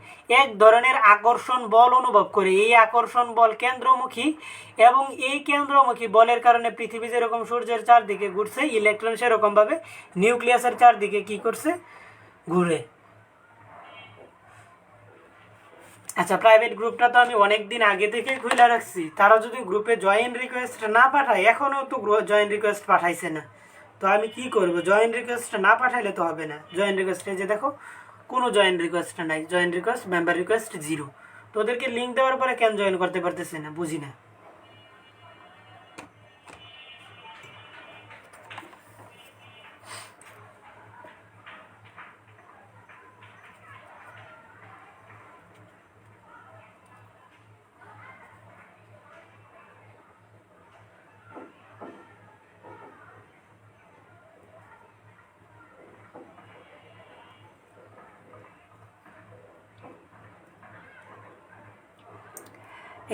এক ধরনের আকর্ষণ বল অনুভব করে। এই আকর্ষণ বল কেন্দ্রমুখী এবং এই কেন্দ্রমুখী বলের কারণে পৃথিবী যেরকম সূর্যের চারদিকে ঘুরছে, ইলেকট্রন সেরকমভাবে নিউক্লিয়াসের চারদিকে কি করছে, ঘুরে। আচ্ছা, প্রাইভেট গ্রুপটা তো আমি অনেক দিন আগে থেকে খুলে রাখছি, তারা যদি গ্রুপে জয়েন রিকোয়েস্ট না পাঠায়, এখনও তো জয়েন রিকোয়েস্ট পাঠাইছে না, তো আমি কি করব? জয়েন রিকোয়েস্ট না পাঠাইলে তো হবে না। জয়েন রিকোয়েস্টে যে দেখো কোনো জয়েন রিকোয়েস্ট নাই, জয়েন রিকোয়েস্ট মেম্বার রিকোয়েস্ট 0। তো ওদেরকে লিঙ্ক দেওয়ার পরে কেন জয়েন করতে পারতেছে না, বুঝি না।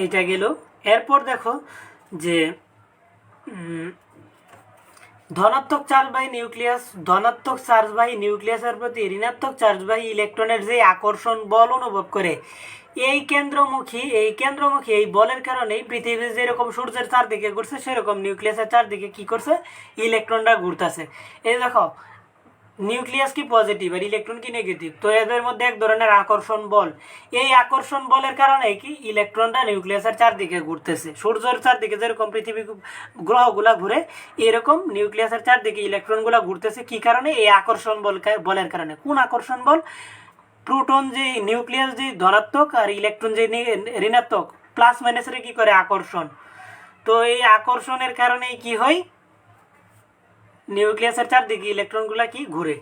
এইটা গেল। এরপর দেখো যে ধনাত্মক চার্জবাহী নিউক্লিয়াসের প্রতি ঋণাত্মক চার্জবাহী ইলেকট্রনের যে আকর্ষণ বল অনুভব করে, এই কেন্দ্রমুখী এই বলের কারণেই পৃথিবী যেরকম সূর্যের চারদিকে ঘুরছে, সেরকম নিউক্লিয়াসের চারদিকে কি করছে, ইলেকট্রনরা ঘুরতেছে। এই দেখো, নিউক্লিয়াস কি পজিটিভ আর ইলেকট্রন কি নেগেটিভ, তো এদের মধ্যে এক ধরনের আকর্ষণ বল। এই আকর্ষণ বলের কারণে কি ইলেকট্রনটা নিউক্লিয়াসের চারদিকে ঘুরতেছে। সূর্যের চারদিকে যেরকম পৃথিবী গ্রহগুলা ঘুরে, এরকম নিউক্লিয়াসের চারদিকে ইলেকট্রনগুলা ঘুরতেছে। কি কারণে? এই আকর্ষণ বলের কারণে। কোন আকর্ষণ বল? প্রোটন যে নিউক্লিয়াস যে ধনাত্মক আর ইলেকট্রন যে ঋণাত্মক, প্লাস মাইনাসের কি করে আকর্ষণ। তো এই আকর্ষণের কারণেই কি হয়, নিউক্লিয়াসের চারদিকে ইলেকট্রনগুলা কি ঘুরে।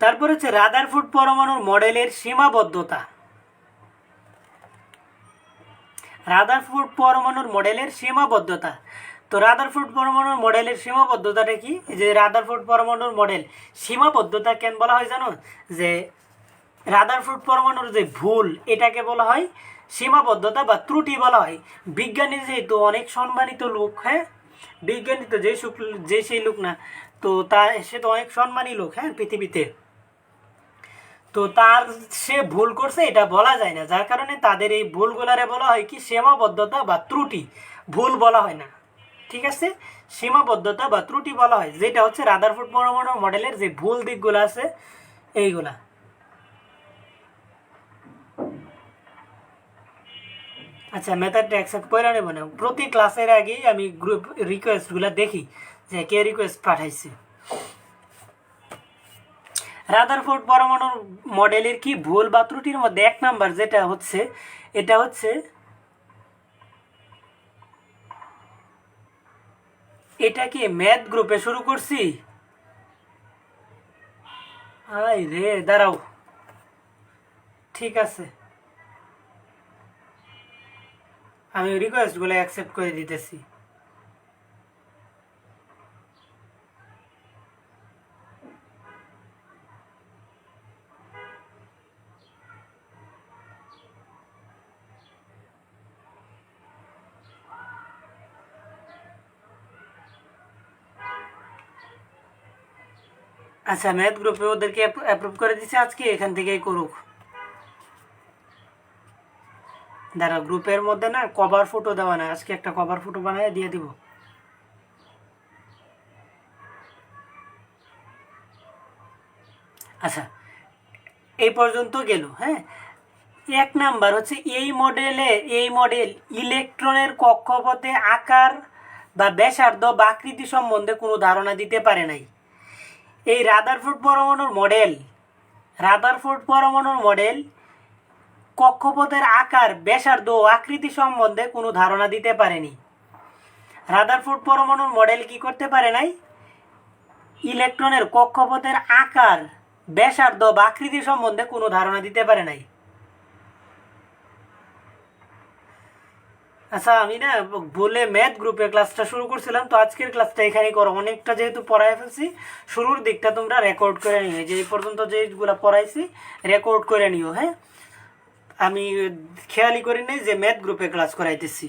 তারপর হচ্ছে রাদারফোর্ড পরমাণুর মডেলের সীমাবদ্ধতা। রাদারফোর্ড পরমাণুর মডেলের সীমাবদ্ধতা। তো রাদারফোর্ড পরমাণুর মডেলের সীমাবদ্ধতাটা কি? যে রাদারফোর্ড পরমাণুর মডেল সীমাবদ্ধতা কেন বলা হয় জানো? যে রাদারফোর্ড পরমাণুর যে ভুল, এটাকে বলা হয় সীমাবদ্ধতা বা ত্রুটি বলা হয়। বিজ্ঞানী যেহেতু অনেক সম্মানিত লোক, হ্যাঁ, বিজ্ঞানী তো যে সেই লোক না, তো সে তো অনেক সম্মানী লোক, হ্যাঁ, পৃথিবীতে। তো সে ভুল করছে এটা বলা যায় না, যার কারণে তাদের এই ভুলগুলারে বলা হয় কি, সীমাবদ্ধতা বা ত্রুটি। ভুল বলা হয় না, ঠিক আছে, সীমাবদ্ধতা বা ত্রুটি বলা হয়, যেটা হচ্ছে রাদারফোর্ড পরমাণু মডেলের যে ভুল দিকগুলো আছে এইগুলা। আচ্ছা, মেথডটা অ্যাকসেপ্ট করে নেব না। প্রতি ক্লাসের আগেই আমি গ্রুপ রিকোয়েস্টগুলো দেখি যে কে রিকোয়েস্ট পাঠাইছে। রাদারফোর্ড পরমাণুর মডেলের কি ভুল বা ত্রুটির মধ্যে 1 নাম্বার যেটা হচ্ছে, এটা হচ্ছে এটা কি ম্যাথ গ্রুপে শুরু করছি? আই রে, দাঁড়াও, ঠিক আছে, আমি রিকোয়েস্টগুলো অ্যাকসেপ্ট করে দিতেছি। আচ্ছা, ম্যাথ গ্রুপে ওদেরকে অ্যাপ্রুভ করে দিচ্ছে, আজকে এখান থেকেই করুক। দাঁড়া, গ্রুপের মধ্যে না কভার ফটো দেওয়া না, আজকে একটা কভার ফটো বানিয়ে দিয়ে দিব। আচ্ছা, এই পর্যন্ত গেল, হ্যাঁ। 1 নাম্বার হচ্ছে এই মডেল ইলেকট্রনের কক্ষপথে আকার বা ব্যাসার্ধ বা আকৃতি সম্বন্ধে কোনো ধারণা দিতে পারে নাই। এই রাদারফোর্ড পরমাণুর মডেল কক্ষপথের আকার, ব্যাসার্ধ ও আকৃতি সম্বন্ধে কোনো ধারণা দিতে পারেনি। রাদারফোর্ড পরমাণুর মডেল কি করতে পারে নাই? ইলেকট্রনের কক্ষপথের আকার, ব্যাসার্ধ বা আকৃতি সম্বন্ধে কোনো ধারণা দিতে পারে নাই। আচ্ছা, আমি না বলে ম্যাথ গ্রুপে ক্লাসটা শুরু করছিলাম, তো আজকের ক্লাসটা এখানেই করো। অনেকটা যেহেতু পড়াই ফেলছি, শুরুর দিকটা তোমরা রেকর্ড করে নিও, যে এই পর্যন্ত যেগুলো পড়াইছি রেকর্ড করে নিও, হ্যাঁ। আমি খেয়ালই করি নাই যে ম্যাথ গ্রুপে ক্লাস করাইতেছি।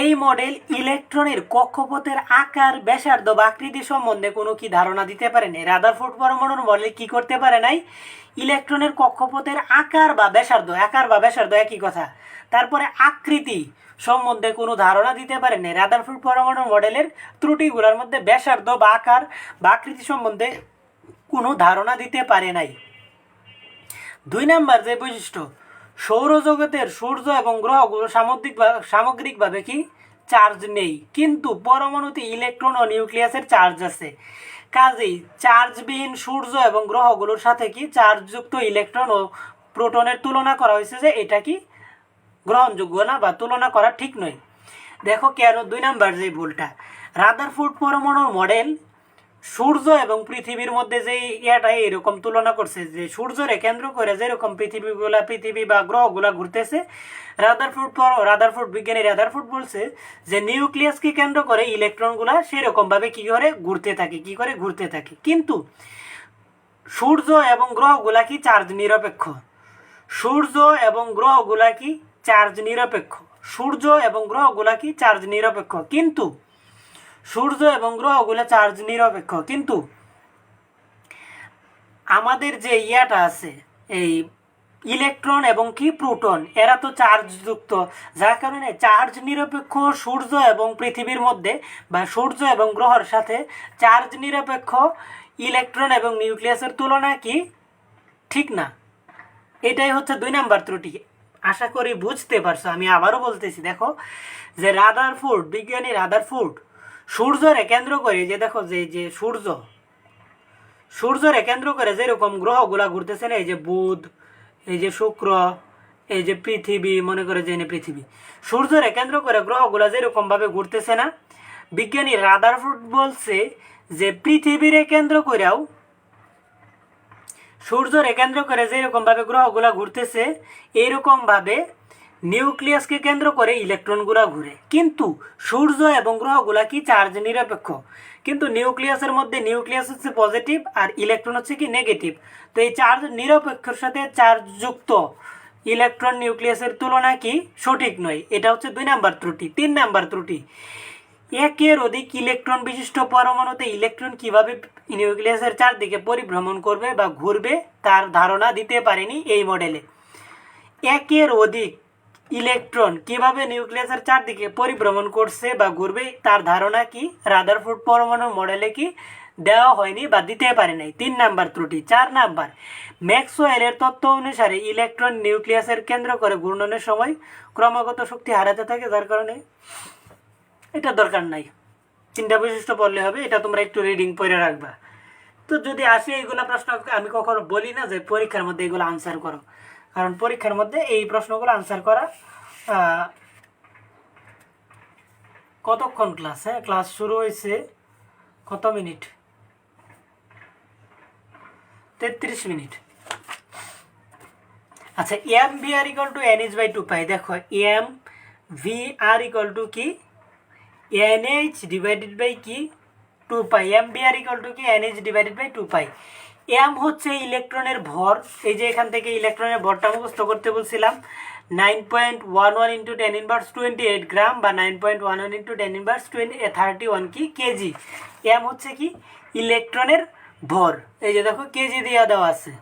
এই মডেল ইলেকট্রনের কক্ষপথের আকার, ব্যাসার্ধ বা আকৃতি সম্বন্ধে কোনো কি ধারণা দিতে পারে নাই। রাদারফোর্ড পরমাণুর মডেল কি করতে পারে নাই? ইলেকট্রনের কক্ষপথের আকার বা ব্যাসার্ধ একই কথা, তারপরে আকৃতি সম্বন্ধে কোনো ধারণা দিতে পারে নাই। রাদারফোর্ড পরমাণুর মডেলের ত্রুটিগুলোর মধ্যে ব্যাসার্ধ বা আকার বা আকৃতি সম্বন্ধে কোনো ধারণা দিতে পারে নাই। 2 নাম্বার যে বৈশিষ্ট্য, সৌরজগতের সূর্য এবং গ্রহগুলো সামগ্রিকভাবে কি চার্জ নেই, কিন্তু পরমাণুতে ইলেকট্রন ও নিউক্লিয়াসের চার্জ আছে। কাজেই চার্জবিহীন সূর্য এবং গ্রহগুলোর সাথে কি চার্জযুক্ত ইলেকট্রন ও প্রোটনের তুলনা করা হয়েছে যে এটা কি গ্রহণযোগ্য না বা তুলনা করা ঠিক নয়। দেখো কেন 2 নাম্বার যে ভুলটা, রাদারফোর্ড পরমাণুর মডেল সূর্য এবং পৃথিবীর মধ্যে যে ইয়াটা এরকম তুলনা করছে যে সূর্যরে কেন্দ্র করে যেরকম পৃথিবী বা গ্রহগুলা ঘুরতেছে, রাদারফোর্ড বিজ্ঞানী রাদারফোর্ড বলছে যে নিউক্লিয়াসকে কেন্দ্র করে ইলেকট্রনগুলা সেরকমভাবে কি করে ঘুরতে থাকে। কিন্তু সূর্য এবং গ্রহগুলা কি চার্জ নিরপেক্ষ, সূর্য এবং গ্রহগুলা কি চার্জ নিরপেক্ষ, কিন্তু সূর্য এবং গ্রহগুলো চার্জ নিরপেক্ষ, কিন্তু আমাদের যে ইয়াটা আছে এই ইলেকট্রন এবং কি প্রোটন এরা তো চার্জযুক্ত, যার কারণে চার্জ নিরপেক্ষ সূর্য এবং পৃথিবীর মধ্যে বা সূর্য এবং গ্রহের সাথে চার্জ নিরপেক্ষ ইলেকট্রন এবং নিউক্লিয়াসের তুলনা কি ঠিক না। এটাই হচ্ছে 2 নাম্বার ত্রুটি। আশা করি বুঝতে পারছো। আমি আবারও বলতেছি, দেখো যে বিজ্ঞানী রাদারফোর্ড সূর্যরে কেন্দ্র করে যে দেখো যে সূর্যরে কেন্দ্র করে যেরকম গ্রহগুলা ঘুরতেছে না, এই যে বুধ, এই যে শুক্র, এই যে পৃথিবী, মনে করে যে পৃথিবী, সূর্যরে কেন্দ্র করে গ্রহগুলা যেরকম ভাবে ঘুরতেছে না, বিজ্ঞানী রাদারফোর্ড বলছে যে পৃথিবীরে কেন্দ্র করেও সূর্যরে কেন্দ্র করে যেরকম ভাবে গ্রহগুলা ঘুরতেছে এইরকম ভাবে নিউক্লিয়াসকে কেন্দ্র করে ইলেকট্রনগুলা ঘুরে। কিন্তু সূর্য এবং গ্রহগুলা কি চার্জ নিরপেক্ষ, কিন্তু নিউক্লিয়াসের মধ্যে নিউক্লিয়াস হচ্ছে পজিটিভ আর ইলেকট্রন হচ্ছে কি নেগেটিভ। তো এই চার্জ নিরপেক্ষর সাথে চার্জযুক্ত ইলেকট্রন নিউক্লিয়াসের তুলনা কি সঠিক নয়। এটা হচ্ছে 2 নাম্বার ত্রুটি। 3 নাম্বার ত্রুটি, একের অধিক ইলেকট্রন বিশিষ্ট পরমাণুতে ইলেকট্রন কিভাবে নিউক্লিয়াসের চারদিকে পরিভ্রমণ করবে বা ঘুরবে তার ধারণা দিতে পারেনি এই মডেলে। একের অধিক ইলেকট্রন কিভাবে নিউক্লিয়াসের চারদিকে পরিভ্রমণ করছে বা ঘুরবে তার ধারণা কি রাদারফোর্ড পরমাণুর মডেলে কি দেওয়া হয়নি বা দিতে পারে নাই। 3 নাম্বার ত্রুটি। 4 নাম্বার, ম্যাক্সওয়েলের তত্ত্ব অনুসারে ইলেকট্রন নিউক্লিয়াসের কেন্দ্র করে ঘূর্ণনের সময় ক্রমাগত শক্তি হারাতে থাকে, যার কারণে এটা দরকার নাই। 3টা বৈশিষ্ট্য পড়লে হবে, এটা তোমরা একটু রিডিং পড়ে রাখবা। তো যদি আসে এইগুলা প্রশ্ন, আমি কখনো বলি না যে পরীক্ষার মধ্যে এগুলো আনসার করো, কারণ পরীক্ষার মধ্যে এই প্রশ্নগুলো আনসার করা কতক্ষণ ক্লাস, ক্লাস শুরু হয়েছে কত মিনিট, 33 মিনিট। আচ্ছা, m v r equal to n h by 2 pi. দেখো m v r equal to কি এন এইচ ডিভাইডেড বাই কি 2 pi. M v r equal to কি n h divided by 2 pi. M হচ্ছে ইলেকট্রনের ভর, এই যে এখান থেকে ইলেকট্রনের ভরটা মুখস্থ করতে বলছিলাম, 9.11 ইন্টু 10⁻28 গ্রাম বা 9.11 ইন্টু 10⁻31 কি কেজি। এম হচ্ছে কি ইলেকট্রনের ভর, এই যে দেখো কেজি দিয়ে দেওয়া আছে।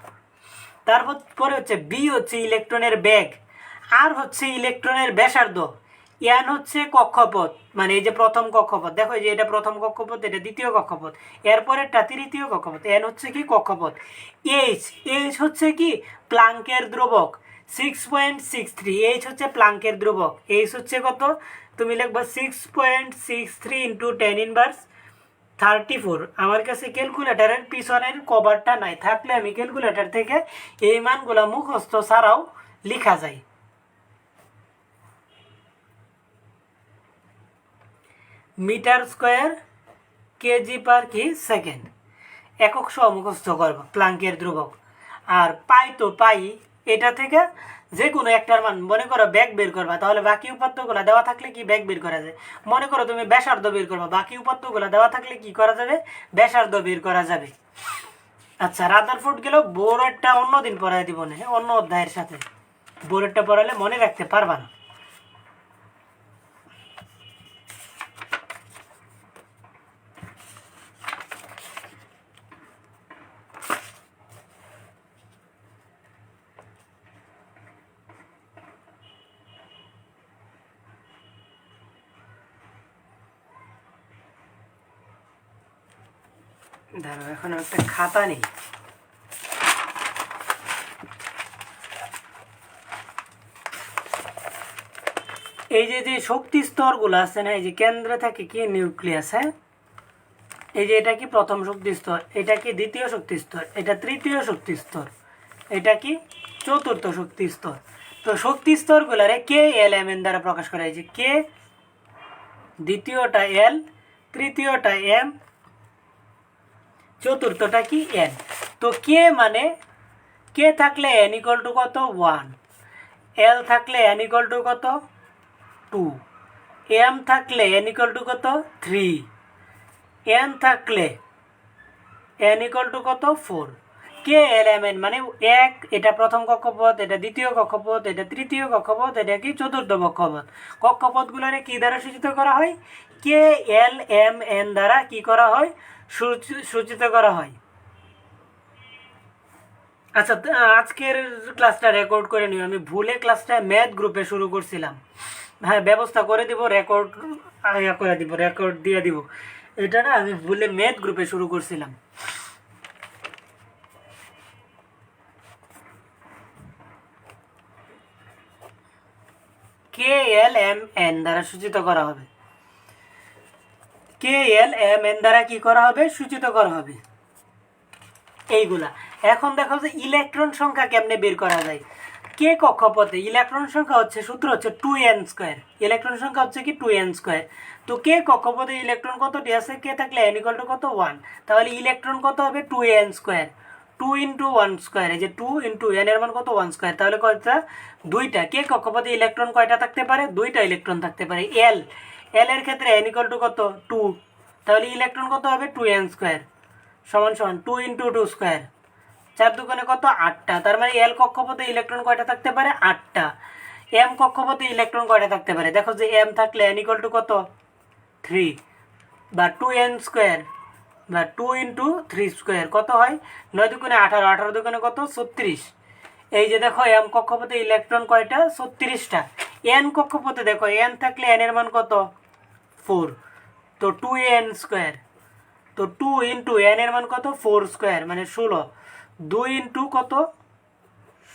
তারপর পরে হচ্ছে বি হচ্ছে ইলেকট্রনের বেগ, আর হচ্ছে ইলেকট্রনের ব্যাসার্ধ, এন হচ্ছে কক্ষপথ, মানে এই যে প্রথম কক্ষপথ, দেখো এই যে এটা প্রথম কক্ষপথ, এটা দ্বিতীয় কক্ষপথ, এরপরেরটা তৃতীয় কক্ষপথ, এন হচ্ছে কি কক্ষপথ। এইচ হচ্ছে কি প্লাঙ্কের ধ্রুবক 6.63, এইচ হচ্ছে প্লাঙ্কের ধ্রুবক। এইচ হচ্ছে কত, তুমি লিখবা 6.63 ইন্টু 10⁻34। আমার কাছে ক্যালকুলেটারের পিছনের কভারটা নাই, থাকলে আমি ক্যালকুলেটার থেকে এই মানগুলো মুখস্থ ছাড়াও লেখা যায়। মিটার স্কোয়ার কেজি পার কি সেকেন্ড, একক সহ মুখস্থ করবো প্লাঙ্কের ধ্রুবক। আর পাই তো পাই, এটা থেকে যে কোনো একটার মান মনে করো ব্যাগ বের করবা, তাহলে বাকি উপাত্তগুলো দেওয়া থাকলে কি ব্যাগ বের করা যায়। মনে করো তুমি ব্যাসার্ধ বের করবা, বাকি উপাত্তগুলো দেওয়া থাকলে কি করা যাবে ব্যাসার্ধ বের করা যাবে। আচ্ছা, রাদারফোর্ড গেল, বোরেরটা অন্য দিন পড়াই দিব না, অন্য অধ্যায়ের সাথে। বোরেরটা পড়ালে মনে রাখতে পারবা না। ধরো এখন একটা খাতা নেই, এই যে যে শক্তি স্তরগুলো আছে না, এই যে কেন্দ্রে থাকে কি নিউক্লিয়াস, হ্যাঁ, এই যে এটা কি প্রথম শক্তি স্তর, এটা কি দ্বিতীয় শক্তি স্তর, এটা তৃতীয় শক্তি স্তর, এটা কি চতুর্থ শক্তি স্তর। তো শক্তি স্তরগুলারে কে এল এম এন দ্বারা প্রকাশ করা হয়েছে। কে দ্বিতীয়টা এল, তৃতীয়টা এম, চতুর্থটা কি এন। তো কে মানে কে থাকলে এন ইকুয়াল টু কত 1, এল থাকলে এন ইকুয়াল টু কত 2, এম থাকলে এন ইকুয়াল টু কত 3, এন থাকলে এন ইকুয়াল টু কত 4। কে এল এম এন মানে 1, এটা প্রথম কক্ষপথ, এটা দ্বিতীয় কক্ষপথ, এটা তৃতীয় কক্ষপথ, এটা কি চতুর্থ কক্ষপথ। কক্ষপথগুলোরে কি দ্বারা সূচিত করা হয়, কে এল এম এন দ্বারা কি করা হয়, সূচিত করা হয়। আচ্ছা, আজকের ক্লাসটা রেকর্ড করে নিও, আমি ভুলে ক্লাসটা ম্যাথ গ্রুপে শুরু করছিলাম। হ্যাঁ, ব্যবস্থা করে দিব, রেকর্ড করে দিব, রেকর্ড দিয়ে দিব। এটা না আমি ভুলে ম্যাথ গ্রুপে শুরু করছিলাম। কে এল এম এন দ্বারা সূচিত করা হবে, কে এল এম এন দ্বারা কি করা হবে, সূচিত করা হবে এইগুলা। এখন দেখো যে ইলেকট্রন সংখ্যা কেমনে বের করা যায়। কে কক্ষপথে ইলেকট্রন সংখ্যা হচ্ছে, সূত্র হচ্ছে 2n স্কয়ার, ইলেকট্রন সংখ্যা হচ্ছে কি 2n স্কয়ার। তো কে কক্ষপথে ইলেকট্রন কতটি আছে, কে থাকলে n ইকুয়াল টু কত 1, তাহলে ইলেকট্রন কত হবে 2n স্কয়ার, 2 ইন্টু 1 স্কয়ার, এই যে 2 ইন্টু n এর মান কত 1 স্কয়ার, তাহলে কয়টা, দুইটা। কে কক্ষপথে ইলেকট্রন কয়টা থাকতে পারে, দুইটা ইলেকট্রন থাকতে পারে। এল এর ক্ষেত্রে n ইকুয়াল টু কত 2, তাহলে ইলেকট্রন কত হবে 2n স্কয়ার সমান সমান 2 ইন্টু 2 স্কয়ার, 4 দুগুণে কত 8টা। তার মানে এল কক্ষপথে ইলেকট্রন কয়টা থাকতে পারে, 8টা। এম কক্ষপথে ইলেকট্রন কয়টা থাকতে পারে, দেখো যে এম থাকলে n ইকুয়াল টু কত 3 বা 2n স্কয়ার বা 2 ইন্টু 3 স্কয়ার কত হয়, 9 দুগুণে 18, 18 দুগুণে কত 36। এই যে দেখো এম কক্ষপথে ইলেকট্রন কয়টা, 36টা। এন কক্ষপথে দেখো এন থাকলে এন এর মান কত 4, তো 2n স্কয়ার, তো 2 ইন্টু এন এর মান কত 4 স্কয়ার মানে 16, 2 ইন্টু কত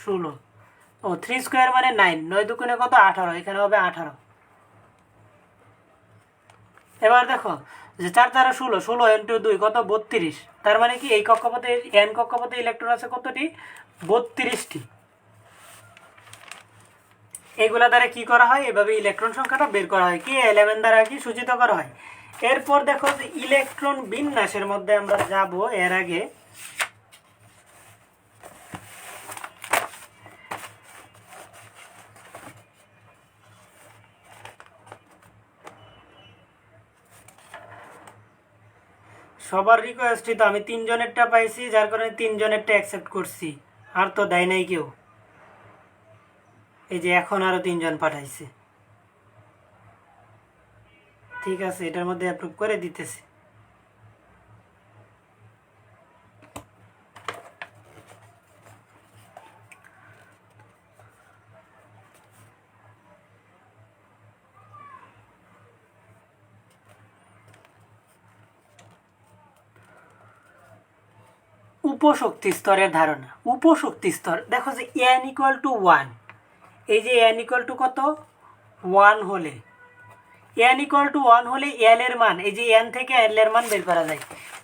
16, ও 3 স্কয়ার মানে 9, 9 দুগুণে কত 18, এখানে হবে 18। এবার দেখো যে 4 দ্বারা 16, 16 ইন্টু 2 কত 32, তার মানে কি এই কক্ষপথে এন কক্ষপথে ইলেকট্রন আছে কতটি, 32টি। এগুলা দ্বারা কি করা হয়, এভাবে ইলেকট্রন সংখ্যাটা বের করা হয়, কি এলিমেন্ট দ্বারা কি সূচিত করা হয়। এরপর দেখো যে ইলেকট্রন বিন্যাসের মধ্যে আমরা যাব, এর আগে সবার রিকোয়েস্টই তো আমি 3 জনেরটা পাইছি, যার কারণে 3 জনেরটা অ্যাকসেপ্ট করছি, আর তো দেয় নাই কেউ। এই যে এখন আরো 3 জন পাঠাইছে, ঠিক আছে, এটার মধ্যে অ্যাপ্রুভ করে দিতেছি। উপশক্তি স্তরের ধারণা। উপশক্তি স্তর দেখো যে n ইকুয়াল টু 1, এই যে n ইকুয়াল টু কত 1 হলে, n ইকুয়াল টু 1 হলে l এর মান, এই যে n থেকে l এর মান বের করা যায়।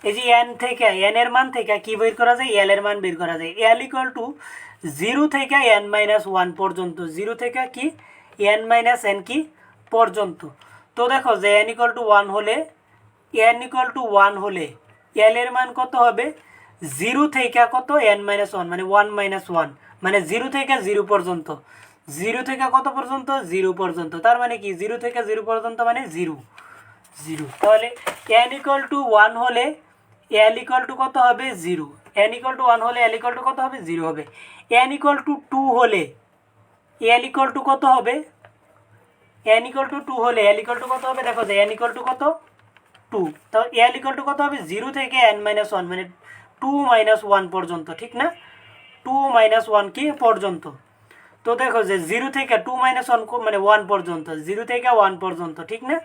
এই যে n থেকে n এর মান থেকে কি বের করা যায়, l এর মান বের করা যায়। l ইকুয়াল টু 0 থেকে n মাইনাস 1 পর্যন্ত, 0 থেকে কি n মাইনাস n কি পর্যন্ত। তো দেখো যে n ইকুয়াল টু 1 হলে, n ইকুয়াল টু 1 হলে l এর মান কত হবে, 0 থেকে কত n মাইনাস 1 মানে 1 মাইনাস 1 মানে 0 থেকে 0 পর্যন্ত, 0 থেকে কত পর্যন্ত 0 পর্যন্ত, তার মানে কি 0 থেকে 0 পর্যন্ত মানে 0 0। তাহলে n ইকুয়াল টু 1 হলে l ইকুয়াল টু কত হবে 0, n ইকুয়াল টু 1 হলে l ইকুয়াল টু কত হবে 0 হবে। n ইকুয়াল টু 2 হলে l ইকুয়াল টু কত হবে, n ইকুয়াল টু 2 হলে l ইকুয়াল টু কত হবে, দেখো যে n ইকুয়াল টু কত 2, তো l ইকুয়াল টু কত হবে 0 থেকে n মাইনাস 1 মানে 2 মাইনাস 1 পর্যন্ত, ঠিক না, 2 মাইনাস 1 কি পর্যন্ত। তো দেখো যে 0 থেকে 2 মাইনাস 1 মানে 1 পর্যন্ত, 0 থেকে 1 পর্যন্ত, ঠিক না,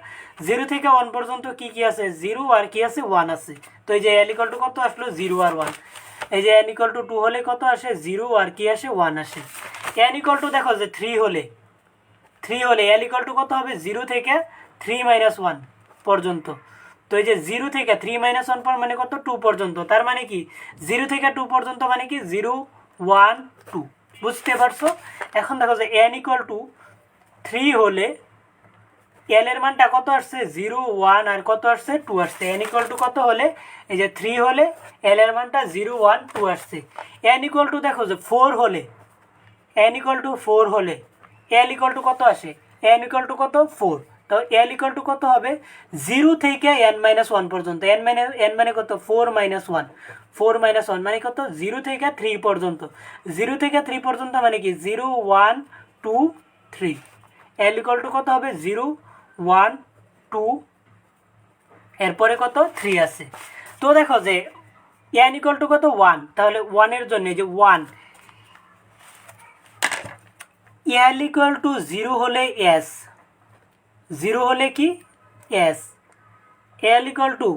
0 থেকে 1 পর্যন্ত কি কি আছে 0 আর কি আছে 1 আছে। তো এই যে l ইকুয়াল টু কত আসলো 0 আর 1, এই যে n ইকুয়াল টু 2 হলে কত আসে 0 আর কি আসে 1 আসে। n ইকুয়াল টু দেখো যে 3 হলে l ইকুয়াল টু কত হবে 0 থেকে 3 মাইনাস 1 পর্যন্ত। তো এই যে 0 থেকে 3 মাইনাস 1 পর মানে কত 2 পর্যন্ত, তার মানে কি 0 থেকে 2 পর্যন্ত মানে কি 0 1 2, বুঝতে পারছো। এখন দেখো যে n ইকুয়াল টু 3 হলে l এর মানটা কত আসছে 0 1 আর কত আসছে 2 আসছে। n ইকুয়াল টু কত হলে এই যে 3 হলে l এর মানটা 0 1 2 আসছে। n ইকুয়াল টু দেখো যে 4 হলে n ইকুয়াল টু 4 হলে l ইকুয়াল টু কত আসে, n ইকুয়াল টু কত 4, তো l ইকুয়াল টু কত হবে 0 থেকে n মাইনাস 1 পর্যন্ত, n মানে কত 4 মাইনাস 1, 4 মাইনাস 1 মানে কত 0 থেকে 3 পর্যন্ত, 0 থেকে 3 পর্যন্ত মানে কি 0 1 2 3, l ইকুয়াল টু কত হবে 0 1 2 এরপরে কত 3 আছে। তো দেখো যে n ইকুয়াল টু কত 1, তাহলে 1 এর জন্য যে 1 l ইকুয়াল টু 0 হলে s, 0 হলে কি s, l ইকুয়াল টু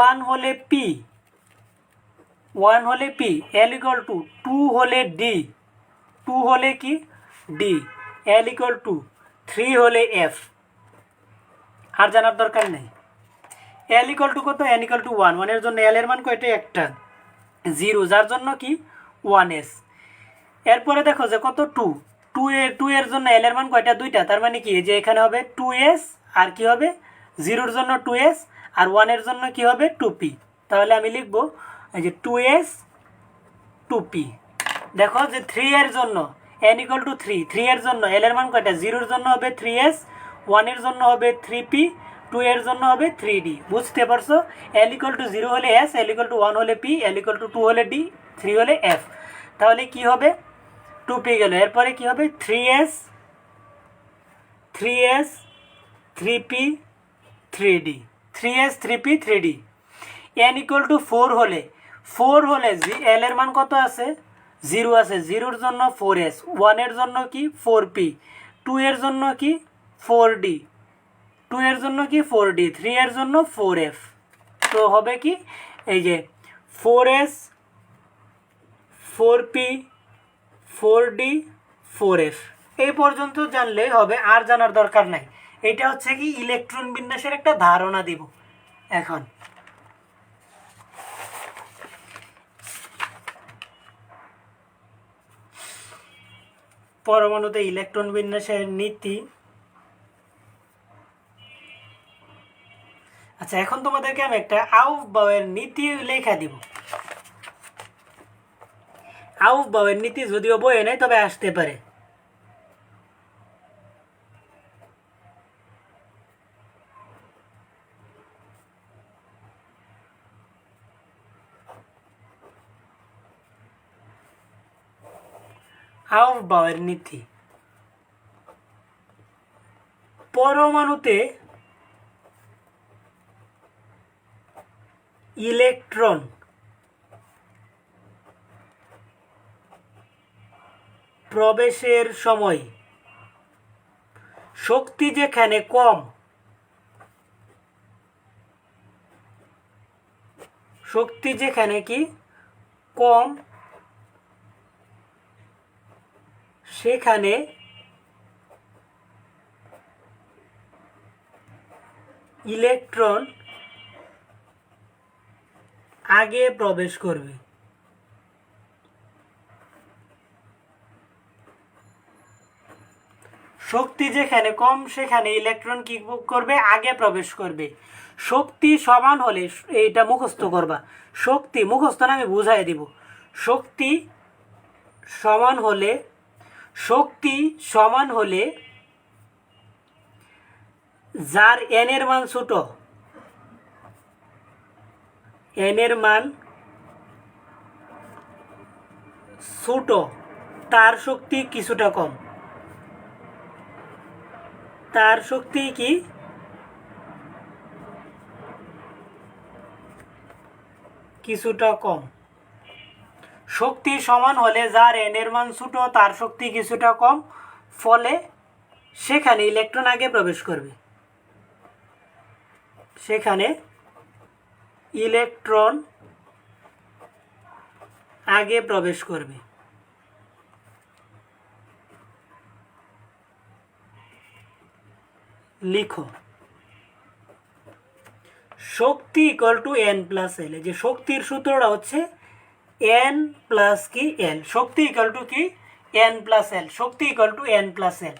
1 হলে p, 1 হলে p, l ইকুয়াল টু 2 হলে d, 2 হলে কি d, l ইকুয়াল টু 3 হলে f, আর জানার দরকার নেই। l ইকুয়াল টু কত n ইকুয়াল টু 1, 1 এর জন্য l এর মান কয়টা একটা 0, যার জন্য কি 1s। এরপরে দেখো যে কত 2 এর জন্য l এর মান কয়টা দুইটা, তার মানে কি যে এখানে হবে 2s আর কি হবে 0 এর জন্য 2s আর 1 এর জন্য কি হবে 2p, তাহলে আমি লিখবো এই যে 2s 2p। দেখো যে 3 এর জন্য n ইকুয়াল টু 3 এর জন্য l এর মান কয়টা 0 এর জন্য হবে 3s, 1 এর জন্য হবে 3p, 2 এর জন্য হবে 3d, বুঝতে পারছো। l ইকুয়াল টু 0 হলে s, l ইকুয়াল টু 1 হলে p, l ইকুয়াল টু 2 হলে d, 3 হলে f, তাহলে কি হবে 2p গেল। এরপরে কি হবে 3s 3p 3d, 3s 3p 3d। n equal to 4 হলে l এর মান কত আছে 0 আছে, 0 এর জন্য 4s, 1 এর জন্য কি 4p, 2 এর জন্য কি 4d, 2 এর জন্য কি 4d, 3 এর জন্য 4f। তো হবে কি এই যে 4s 4p 4d 4f, এই পর্যন্ত জানলে হবে, আর জানার দরকার নাই। এটা হচ্ছে কি ইলেকট্রন বিন্যাসের একটা ধারণা দিব। এখন পরমাণুতে ইলেকট্রন বিন্যাসের নীতি। আচ্ছা, এখন তোমাদেরকে আমি একটা আউফবাউয়ের নীতি লেখা দিব। আউফবাউয়ের নীতি যদিও বইয়ে নেই, তবে আসতে পারে। আউফবাউয়ের নীতি, পরমাণুতে ইলেকট্রন প্রবেশের সময় শক্তি যেখানে কম, শক্তি যেখানে কি কম, সেখানে ইলেকট্রন আগে প্রবেশ করবে। শক্তি যেখানে কম সেখানে ইলেকট্রন কি করবে আগে প্রবেশ করবে। শক্তি সমান হলে, এইটা মুখস্থ করবা, শক্তি মুখস্থ না আমি বুঝাই দিব। শক্তি সমান হলে, শক্তি সমান হলে যার n এর মান ছোট, n এর মান ছোট তার শক্তি কিছুটা কম, তার শক্তি কি কিছুটা কম। শক্তি সমান হলে যার n এর মান ছোট তার শক্তি কিছুটা কম, ফলে সেখানে ইলেকট্রন আগে প্রবেশ করবে, সেখানে ইলেকট্রন আগে প্রবেশ করবে। লিখো শক্তি equal to n plus l. এই যে শক্তির সূত্রটা হচ্ছে n প্লাস কি এল। শক্তি ইকুয়াল টু কি n প্লাস এল। শক্তি equal to n plus l.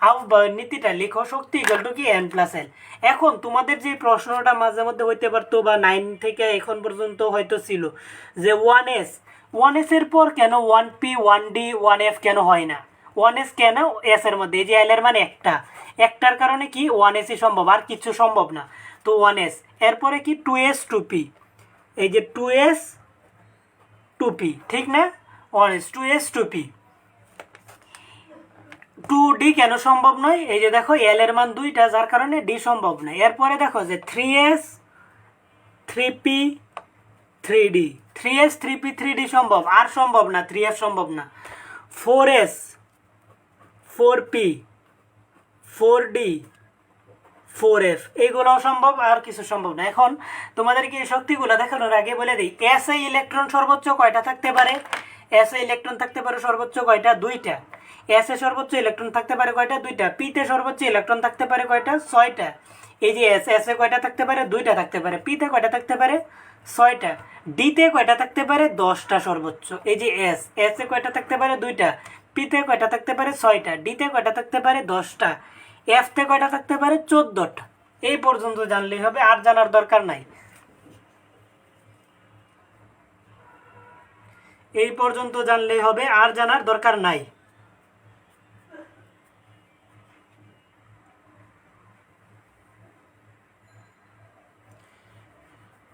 আউটবাউয়ের নীতিটা লিখো শক্তি ইকুয়াল টু কি n প্লাস এল। এখন তোমাদের যে প্রশ্নটা মাঝে মধ্যে হইতে পারতো বা 9 থেকে এখন পর্যন্ত হয়তো ছিল যে 1s, 1s এর পর কেন 1p 1d 1f কেন হয় না, 1s কেন s এর মধ্যে, এই যে l এর মান একটার কারণে কি 1sই সম্ভব, আর কিছু সম্ভব না। তো 1s, এরপরে কি 2s 2p, এই যে 2s 2p, ঠিক না, 1s 2s 2p। 2d কেন সম্ভব নয়, এই যে দেখো l এর মান 2টা যার কারণে d সম্ভব নয়। এরপরে দেখো যে 3s 3p 3d, 3s 3p 3d সম্ভব, আর সম্ভব না, 3f সম্ভব না। 4s 4p 4d 4f, এইগুলোও সম্ভব, আর কিছু সম্ভব না। এখন তোমাদেরকে এই শক্তিগুলো দেখানোর আগে বলে দিই, এস এ ইলেকট্রন সর্বোচ্চ কয়টা থাকতে পারে, এস এ ইলেকট্রন থাকতে পারে সর্বোচ্চ কয়টা, 2টা। এস এ সর্বোচ্চ ইলেকট্রন থাকতে পারে কয়টা, 2টা। পিতে সর্বোচ্চ ইলেকট্রন থাকতে পারে কয়টা, 6টা। এই যে এস, এস এ কয়টা থাকতে পারে, 2টা থাকতে পারে। পিতে কয়টা থাকতে পারে, 6টা। ডিতে কয়টা থাকতে পারে, 10টা সর্বোচ্চ। এই যে এস, এস এ কয়টা থাকতে পারে, 2টা। পিতে কয়টা থাকতে পারে, 6টা। ডিতে কয়টা থাকতে পারে, 10টা। এফতে কয়টা থাকতে পারে, 14টা। এই পর্যন্ত জানলেই হবে, আর জানার দরকার নাই। এই পর্যন্ত জানলেই হবে, আর জানার দরকার নাই।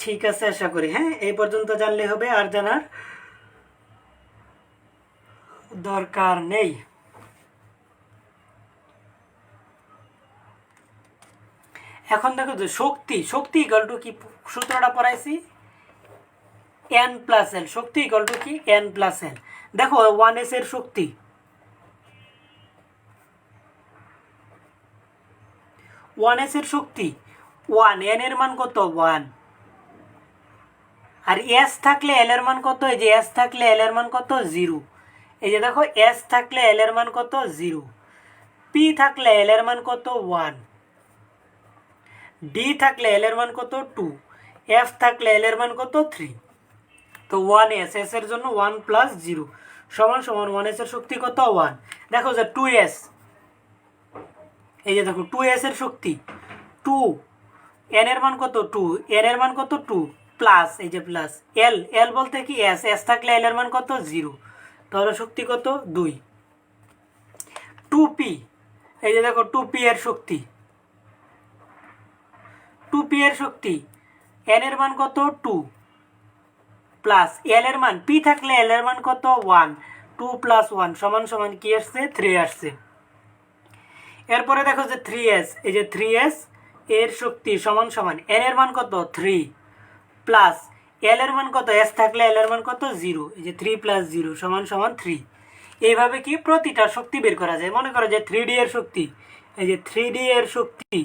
ঠিক আছে, আশা করি হ্যাঁ এই পর্যন্ত জানলেই হবে, আর জানার দরকার নেই। এখন দেখো যে শক্তি, শক্তি ইকুয়াল টু কি, সূত্রটা পড়াইছি n প্লাস এল। শক্তি ইকুয়াল টু কি n প্লাস এল। দেখো 1s এর শক্তি, 1s এর শক্তি 1, n এর মান কত 1, আর s থাকলে l এর মান কত, এই যে s থাকলে l এর মান কত 0। এই যে দেখো s থাকলে l এর মান কত 0, p থাকলে l এর মান কত 1, d থাকলে l এর মান কত 2, f থাকলে l এর মান কত 3। তো 1s, s এর জন্য 1 প্লাস 0 সমান সমান 1s এর শক্তি কত 1। দেখো যে 2s, এই যে দেখো 2s এর শক্তি 2, n এর মান কত 2, n এর মান কত 2 প্লাস, এই যে প্লাস l, l বলতে কি s, s থাকলে l এর মান কত 0, তাহলে শক্তি কত 2। 2p, এই যে দেখো 2p এর শক্তি, 2p এর শক্তি n এর মান কত 2 প্লাস l এর মান, p থাকলে l এর মান কত 1, 2 প্লাস 1 সমান সমান কি আসছে 3 আসছে। এরপরে দেখো যে 3s, এই যে 3s এর শক্তি সমান সমান n এর মান কত 3 প্লাস l এর মান কত, s থাকলে l এর মান কত 0, এই যে 3 প্লাস 0 সমান সমান 3। এইভাবে কি প্রতিটা শক্তি বের করা যায়। মনে করো যে 3d এর শক্তি, এই যে 3d এর শক্তি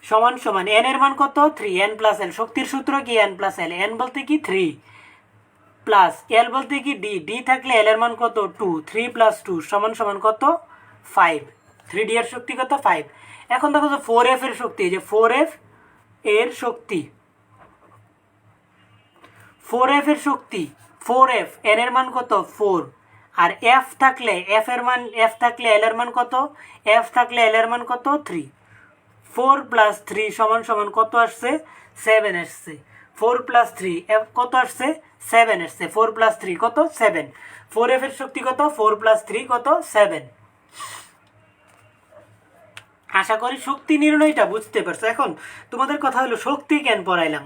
সমান সমান n এর মান কত 3, n প্লাস l। শক্তির সূত্র কি n প্লাস l, n বলতে কি 3 প্লাস l বলতে কি d, d থাকলে l এর মান কত 2, 3 প্লাস 2 সমান সমান কত 5। 3d এর শক্তি কত 5। এখন দেখো যে 4f এর শক্তি, এই যে 4f এর শক্তি, 4f এর শক্তি 4f, n এর মান কত 4, আর f থাকলে f এর মান, f থাকলে l এর মান কত, f থাকলে l এর মান কত 3। 4 প্লাস 3 সমান সমান কত আসছে 7 আসছে। 4 প্লাস 3 f কত আসছে 7 আসছে। 4 প্লাস 3 কত 7। 4f এর শক্তি কত, 4 প্লাস 3 কত 7। আশা করি শক্তি নির্ণয়টা বুঝতে পারছো। এখন তোমাদের কথা হলো শক্তি কেন পড়াইলাম।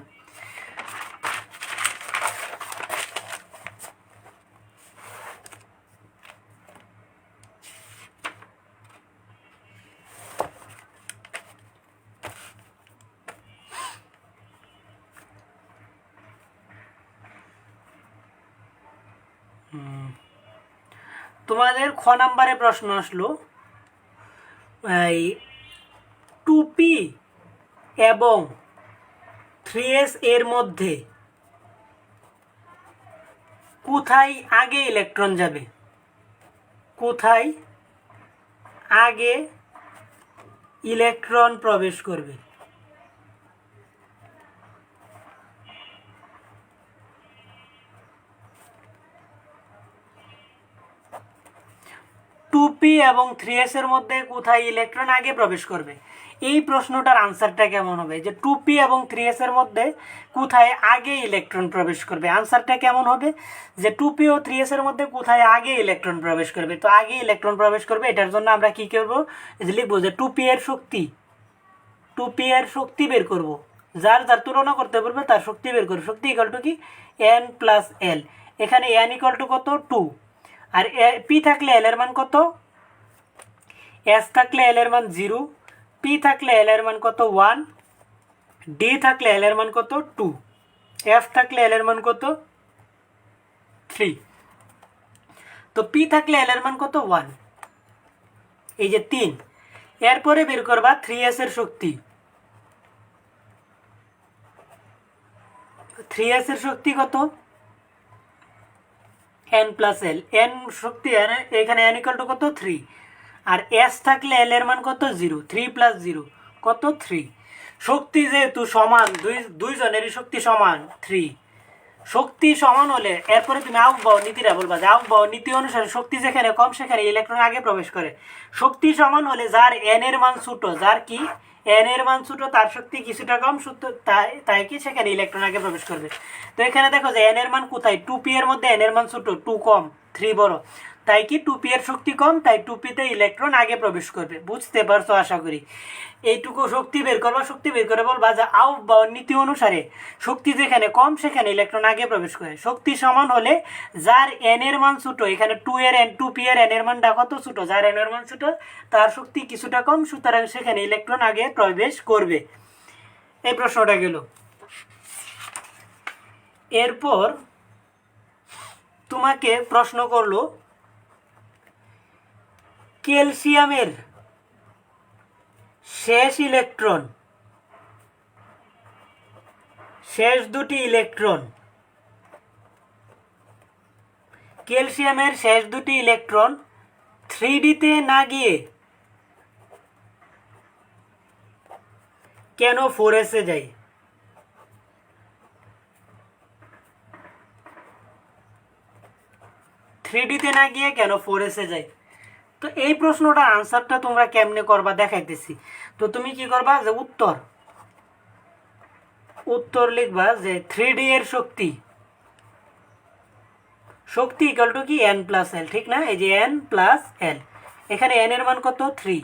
তোমাদের খ নাম্বারে প্রশ্ন আসলো, এই 2p এবং 3s এর মধ্যে কোথায় আগে ইলেকট্রন যাবে, কোথায় আগে ইলেকট্রন প্রবেশ করবে। টু পি এবং 3s এর মধ্যে কোথায় ইলেকট্রন আগে প্রবেশ করবে। এই প্রশ্নটার আনসারটা কেমন হবে, যে 2p এবং 3s এর মধ্যে কোথায় আগে ইলেকট্রন প্রবেশ করবে। আনসারটা কেমন হবে, যে 2p ও 3s এর মধ্যে কোথায় আগে ইলেকট্রন প্রবেশ করবে। তো আগে ইলেকট্রন প্রবেশ করবে, এটার জন্য আমরা কি করব, লিখবো যে 2p এর শক্তি, 2p এর শক্তি বের করব, যার যার তুলনা করতে পারবে তার শক্তি বের করবে। শক্তি ইকুয়াল টু কি, n প্লাস এল। এখানে n ইকুয়াল টু কত, 2, আর পি থাকলে এল এর মান কত, এস থাকলে এল এর মান 0, পি থাকলে এল এর মান কত 1, ডি থাকলে এল এর মান কত 2, এফ থাকলে এল এর মান কত 3। তো পি থাকলে এল এর মান কত 1, এই যে 3। এরপরে বের করবা 3s এর শক্তি। 3s এর শক্তি কত, n প্লাস এল। n শক্তি এখানে n ইকুয়াল টু কত 3, আর s থাকলে l এর মান কত 0, 3 প্লাস 0 কত 3। শক্তি যেহেতু সমান, দুইজনেরই শক্তি সমান 3, শক্তি সমান হলে এরপরে তুমি আউকবাও নীতিটা বলবা, যে আউকবাও নীতি অনুসারে শক্তি যেখানে কম সেখানে ইলেকট্রন আগে প্রবেশ করে। শক্তি সমান হলে যার n এর মান ছোট, যার কি n এর মান ছোট, তার শক্তি কিছুটা কম, তাই কি সেখানে ইলেকট্রন আগে প্রবেশ করবে। তো এখানে দেখো যে n এর মান কোথায়, 2p এর মধ্যে n এর মান ছোট, 2 কম 3 বড়, তাই কি 2p এর শক্তি কম, তাই 2p তে ইলেকট্রন আগে প্রবেশ করবে। বুঝতে পারছো আশা করি। এইটুকু শক্তি বের করবা, শক্তি বের করে বলবা যে আউকবাওয়ার নীতি অনুসারে শক্তি যেখানে কম সেখানে ইলেকট্রন আগে প্রবেশ করে। শক্তি সমান হলে যার n এর মান ছোট, এখানে 2p এর n এর মানটা কত ছোট, যার n এর মান ছোট তার শক্তি কিছুটা কম, সুতরাং সেখানে ইলেকট্রন আগে প্রবেশ করবে। এই প্রশ্নটা গেল। এরপর তোমাকে প্রশ্ন করলো ক্যালসিয়ামের শেষ ইলেকট্রন, শেষ দুটি ইলেকট্রন, ক্যালসিয়ামের শেষ দুটি ইলেকট্রন 3D তে না গিয়ে কেন 4s এ যায়। 3D তে না গিয়ে কেন 4s এ যায়। তো এই প্রশ্নটার আনসারটা তোমরা কেমনে করবা দেখাইতেছি। তো তুমি কি করবা, যে উত্তর লিখবা যে 3D এর শক্তি, শক্তি ইকুয়াল টু কি n প্লাস এল, ঠিক না, এই যে n প্লাস এল। এখানে n এর মান কত 3,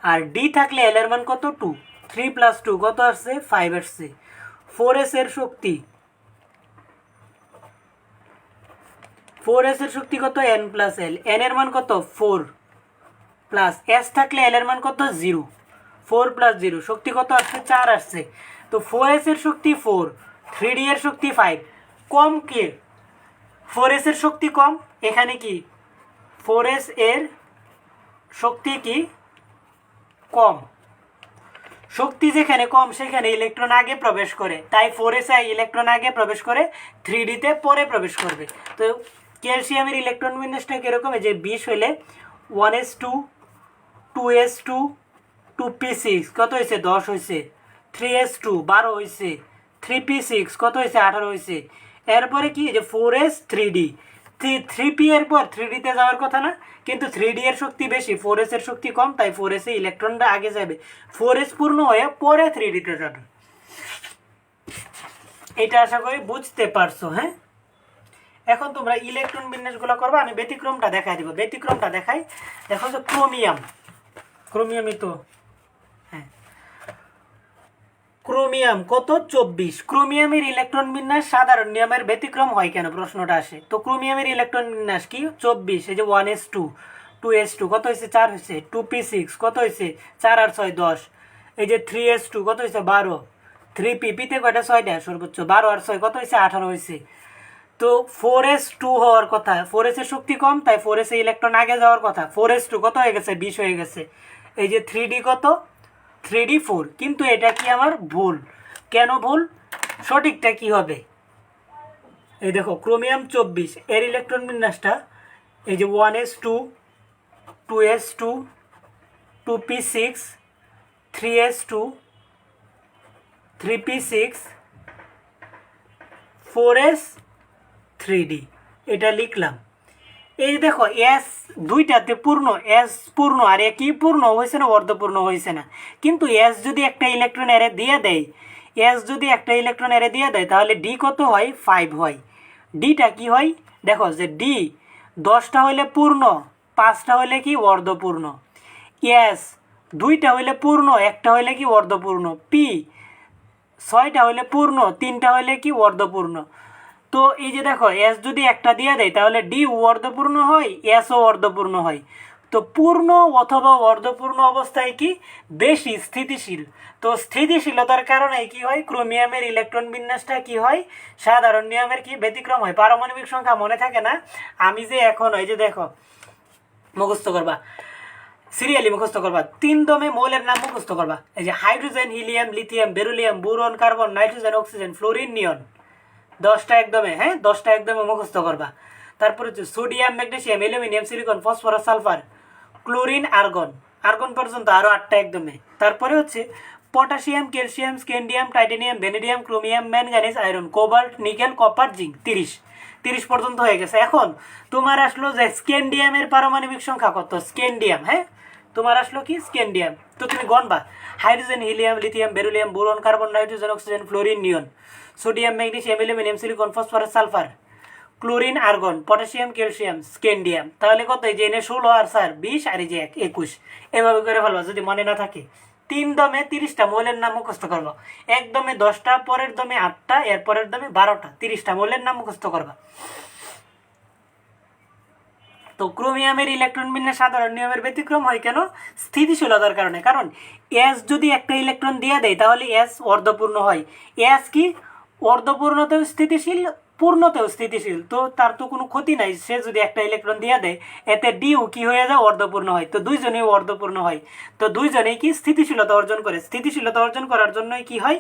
আর d থাকলে l এর মান কত 2, 3 প্লাস 2 কত আসছে 5 আসছে। 4s এর শক্তি, 4s এর শক্তি কত n প্লাস এল, n এর মান কত 4, প্লাস s থাকলে l এর মান কত 0, 4 প্লাস 0 শক্তি কত আসছে 4 আসছে। তো 4s এর শক্তি 4, 3d এর শক্তি 5, কম কে 4s এর শক্তি কম। এখানে কি 4s এর শক্তি কি কম, শক্তি যেখানে কম সেখানে ইলেকট্রন আগে প্রবেশ করে, তাই 4s এ ইলেকট্রন আগে প্রবেশ করে, 3d তে পরে প্রবেশ করবে। তো ক্যালসিয়ামের ইলেকট্রন বিন্যাসটা কিরকম, যে 20 হলে 1s2, 2s2, 2p6 কত হয়েছে 10 হয়েছে, 3s2 12 হয়েছে, 3p6 কত হয়েছে 18 হয়েছে। এরপরে কি, যে 4s 3d, 3p এর পর 3d তে যাওয়ার কথা না, কিন্তু 3d এর শক্তি বেশি, 4s এর শক্তি কম, তাই 4s এ ইলেকট্রনটা আগে যাবে, 4s পূর্ণ হয়ে পরে 3d তে যাবে। এটা আশা করি বুঝতে পারছো। হ্যাঁ, এখন তোমরা ইলেকট্রন বিন্যাসগুলো করবে, আমি ব্যতিক্রমটা দেখাই দিব। ব্যতিক্রমটা দেখাই, দেখো যে ক্রোমিয়ামই তো, হ্যাঁ ক্রোমিয়াম কত 24। ক্রোমিয়ামের ইলেকট্রন বিন্যাস সাধারণ নিয়মের ব্যতিক্রম হয় কেন, প্রশ্নটা আসে। তো ক্রোমিয়ামের ইলেকট্রন বিন্যাস কি 24, এই যে 1s2, 2s2 কত হয়েছে 4 হয়েছে, 2p6 কত হয়েছে 4 আর 6 10, এই যে 3s2 কত হয়েছে 12, 3p তে কয়টা 6টা সর্বোচ্চ 12 আর 6 কত হয়েছে 18 হয়েছে। তো 4s2 হওয়ার কথা, 4s এর শক্তি কম, তাই 4s এ ইলেকট্রন আগে যাওয়ার কথা। 4s2 কত হয়ে গেছে? 20 হয়ে গেছে। এই যে 3d কত? 3d4। কিন্তু এটা কি আমার ভুল। কেন ভুল? সঠিকটা কি হবে? এই দেখো ক্রোমিয়াম 24 এর ইলেকট্রন বিন্যাসটা এই যে 1s2 2s2 2p6 3s2 3p6 4s 3d এটা লিখলাম। এই যে দেখো এস দুইটাতে পূর্ণ, এস পূর্ণ আর একই পূর্ণ হয়েছে না, অর্ধপূর্ণ হয়েছে না। কিন্তু এস যদি একটা ইলেকট্রন এরে দিয়ে দেয়, এস যদি একটা ইলেকট্রন এরে দিয়ে দেয় তাহলে ডি কত হয়? 5 হয়। ডিটা কি হয়? দেখো যে ডি 10টা হইলে পূর্ণ, 5টা হইলে কি? অর্ধপূর্ণ। এস 2টা হইলে পূর্ণ, একটা হইলে কি? অর্ধপূর্ণ। পি 6টা হইলে পূর্ণ, 3টা হইলে কি? অর্ধপূর্ণ। তো এই যে দেখো এস যদি একটা দিয়ে দেয় তাহলে ডি অর্ধপূর্ণ হয়, এসও অর্ধপূর্ণ হয়। তো পূর্ণ অথবা অর্ধপূর্ণ অবস্থায় কি বেশি স্থিতিশীল। তো স্থিতিশীলতার কারণে কি হয়? ক্রোমিয়ামের ইলেকট্রন বিন্যাসটা কি হয়? সাধারণ নিয়মের কি ব্যতিক্রম হয়। পারমাণবিক সংখ্যা মনে থাকে না? আমি যে এখন এই যে দেখো মুখস্থ করবা, সিরিয়ালি মুখস্থ করবা, 3 দমে মৌলের নাম মুখস্থ করবা। এই যে hydrogen, helium, lithium, beryllium, boron, carbon, nitrogen, oxygen, fluorine, neon. 10টা একদমে, হ্যাঁ 10টা একদমে মুখস্থ করবা। তারপর হচ্ছে sodium, magnesium, aluminium, silicon, phosphorus, sulphur, chlorine, argon. Argon পর্যন্ত আরও 8টা একদমে। তারপরে হচ্ছে potassium, calcium, scandium, titanium, vanadium, chromium, manganese, iron, cobalt, nickel, copper, zinc. 30 পর্যন্ত হয়ে গেছে। এখন তোমার আসলো যে স্ক্যান্ডিয়ামের পারমাণবিক সংখ্যা কত? স্ক্যান্ডিয়াম, হ্যাঁ তোমার আসলো কি? স্ক্যান্ডিয়াম। তো তুমি গণবা hydrogen, helium, lithium, beryllium, boron, carbon, nitrogen, oxygen, fluorine, neon, sodium, magnesium, aluminium, silicon, phosphorus, sulphur, chlorine, argon, potassium, calcium, scandium. তাহলে কত? এই যে এনে 16 আর 4 20 আর এই যে 21। এভাবে করে ফেলবা যদি মনে না থাকে। 3 দমে 30টা মৌলের নাম মুখস্থ করবা। এক দমে 10টা, পরের দমে 8টা, এর পরের দমে 12টা, 30টা মৌলের নাম মুখস্থ করবা। তো ক্রোমিয়ামের ইলেকট্রন বিন্যাস সাধারণ নিয়মের ব্যতিক্রম হয় কেন? স্থিতিশীলতার কারণে। কারণ এস যদি একটা ইলেকট্রন দিয়ে দেয় তাহলে এস অর্ধপূর্ণ হয়। এস কি? অর্ধপূর্ণতেও স্থিতিশীল, পূর্ণতেও স্থিতিশীল। তো তার তো কোনো ক্ষতি নাই, সে যদি একটা ইলেকট্রন দিয়ে দেয় এতে ডিও কি হয়ে যায়? অর্ধপূর্ণ হয়। তো দুইজনেই অর্ধপূর্ণ হয়। তো দুইজনেই কি স্থিতিশীলতা অর্জন করে। স্থিতিশীলতা অর্জন করার জন্যই কি হয়?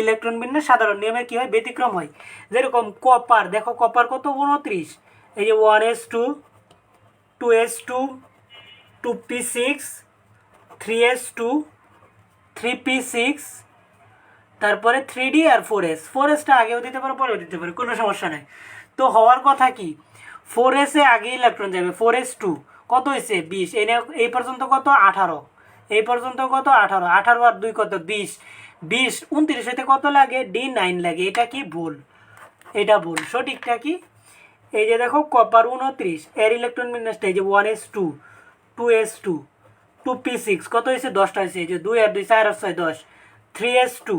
ইলেকট্রন বিন্যাস সাধারণ নিয়মের কি হয়? ব্যতিক্রম হয়। যেরকম কপার, দেখো কপার কত? 29। এই যে 1s2 2s2 2p6 3s2 3p6 তারপরে 3d আর 4sটা আগেও দিতে পারো পরেও দিতে পারো, কোনো সমস্যা নেই। তো হওয়ার কথা কি? 4s এ আগে ইলেকট্রন যাবে। 4s2 কত হয়েছে? 20। এই পর্যন্ত কত? 18। এই পর্যন্ত কত? 18। 18 আর 2 কত? 20। 20 29 হইতে কত লাগে? d9 লাগে। এটা কি ভুল? এটা ভুল। সঠিকটা কি? এই যে দেখো কপার 29 এর ইলেকট্রন বিন্যাসটা এই যে 1s2 2s2 2p6 কত হয়েছে? 10টা হয়েছে। এই যে 2 আর 2 4 আর 6 10। 3s2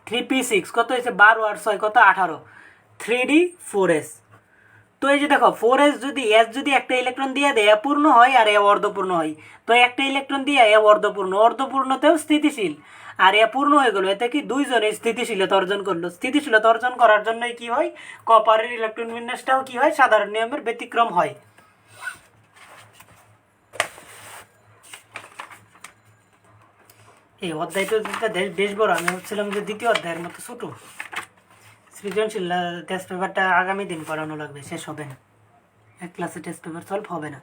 3p6 কত হয়েছে? 12 আর 6 কত? 18। 3d 4s। তো এই যে দেখো 4s যদি যদি একটা ইলেকট্রন দিয়ে দেয় পূর্ণ হয় আর এ অর্ধপূর্ণ হয়। তো একটা ইলেকট্রন দিয়ে এ অর্ধপূর্ণ, অর্ধপূর্ণতেও স্থিতিশীল আর এ পূর্ণ হয়ে গেল। এতে কি দুইজনে স্থিতিশীলতা অর্জন করলো। স্থিতিশীলতা অর্জন করার জন্যই কি হয়? কপারের ইলেকট্রন বিন্যাসটাও কি হয়? সাধারণ নিয়মের ব্যতিক্রম হয়। এই অধ্যায়টা বেশ বড়। আমি ভাবছিলাম যে দ্বিতীয় অধ্যায়ের মতো ছোট। সৃজনশীল টেস্ট পেপারটা আগামী দিন পড়ানো লাগবে, শেষ হবে না। এক ক্লাসে টেস্ট পেপার সলভ হবে না।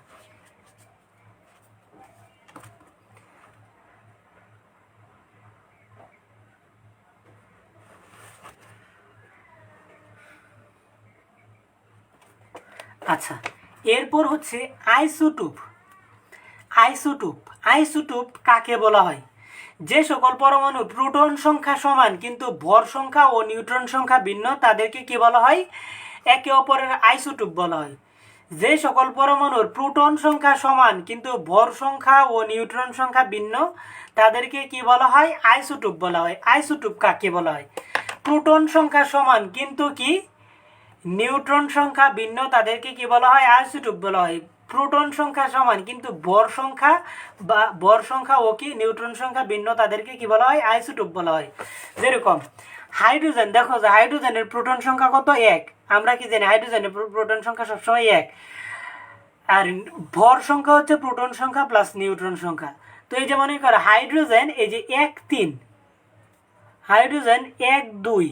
আচ্ছা, এরপর হচ্ছে আইসোটোপ। আইসোটোপ আইসোটোপ কাকে বলা হয়? যে সকল পরমাণু প্রোটন সংখ্যা সমান কিন্তু ভর সংখ্যা ও নিউট্রন সংখ্যা ভিন্ন তাদেরকে কি বলা হয়? একে অপরের আইসোটোপ বলা হয়। যে সকল পরমাণুর প্রোটন সংখ্যা সমান কিন্তু ভর সংখ্যা ও নিউট্রন সংখ্যা ভিন্ন তাদেরকে কি বলা হয়? আইসোটোপ বলা হয়। আইসোটোপ কাকে বলা হয়? প্রোটন সংখ্যা সমান কিন্তু কি নিউট্রন সংখ্যা ভিন্ন তাদেরকে কি বলা হয়? আইসোটোপ বলা হয়। প্রোটন সংখ্যা সমান কিন্তু ভর সংখ্যা ও কি নিউট্রন সংখ্যা ভিন্ন তাদেরকে কি বলা হয়? আইসোটোপ বলা হয়। যেরকম হাইড্রোজেন, দেখো যে হাইড্রোজেনের প্রোটন সংখ্যা কত? 1। আমরা কি জানি হাইড্রোজেনের প্রোটন সংখ্যা সবসময় 1। আর ভর সংখ্যা হচ্ছে প্রোটন সংখ্যা প্লাস নিউট্রন সংখ্যা। তো এই যে মনে করো হাইড্রোজেন এই যে 1 3, হাইড্রোজেন 1 2,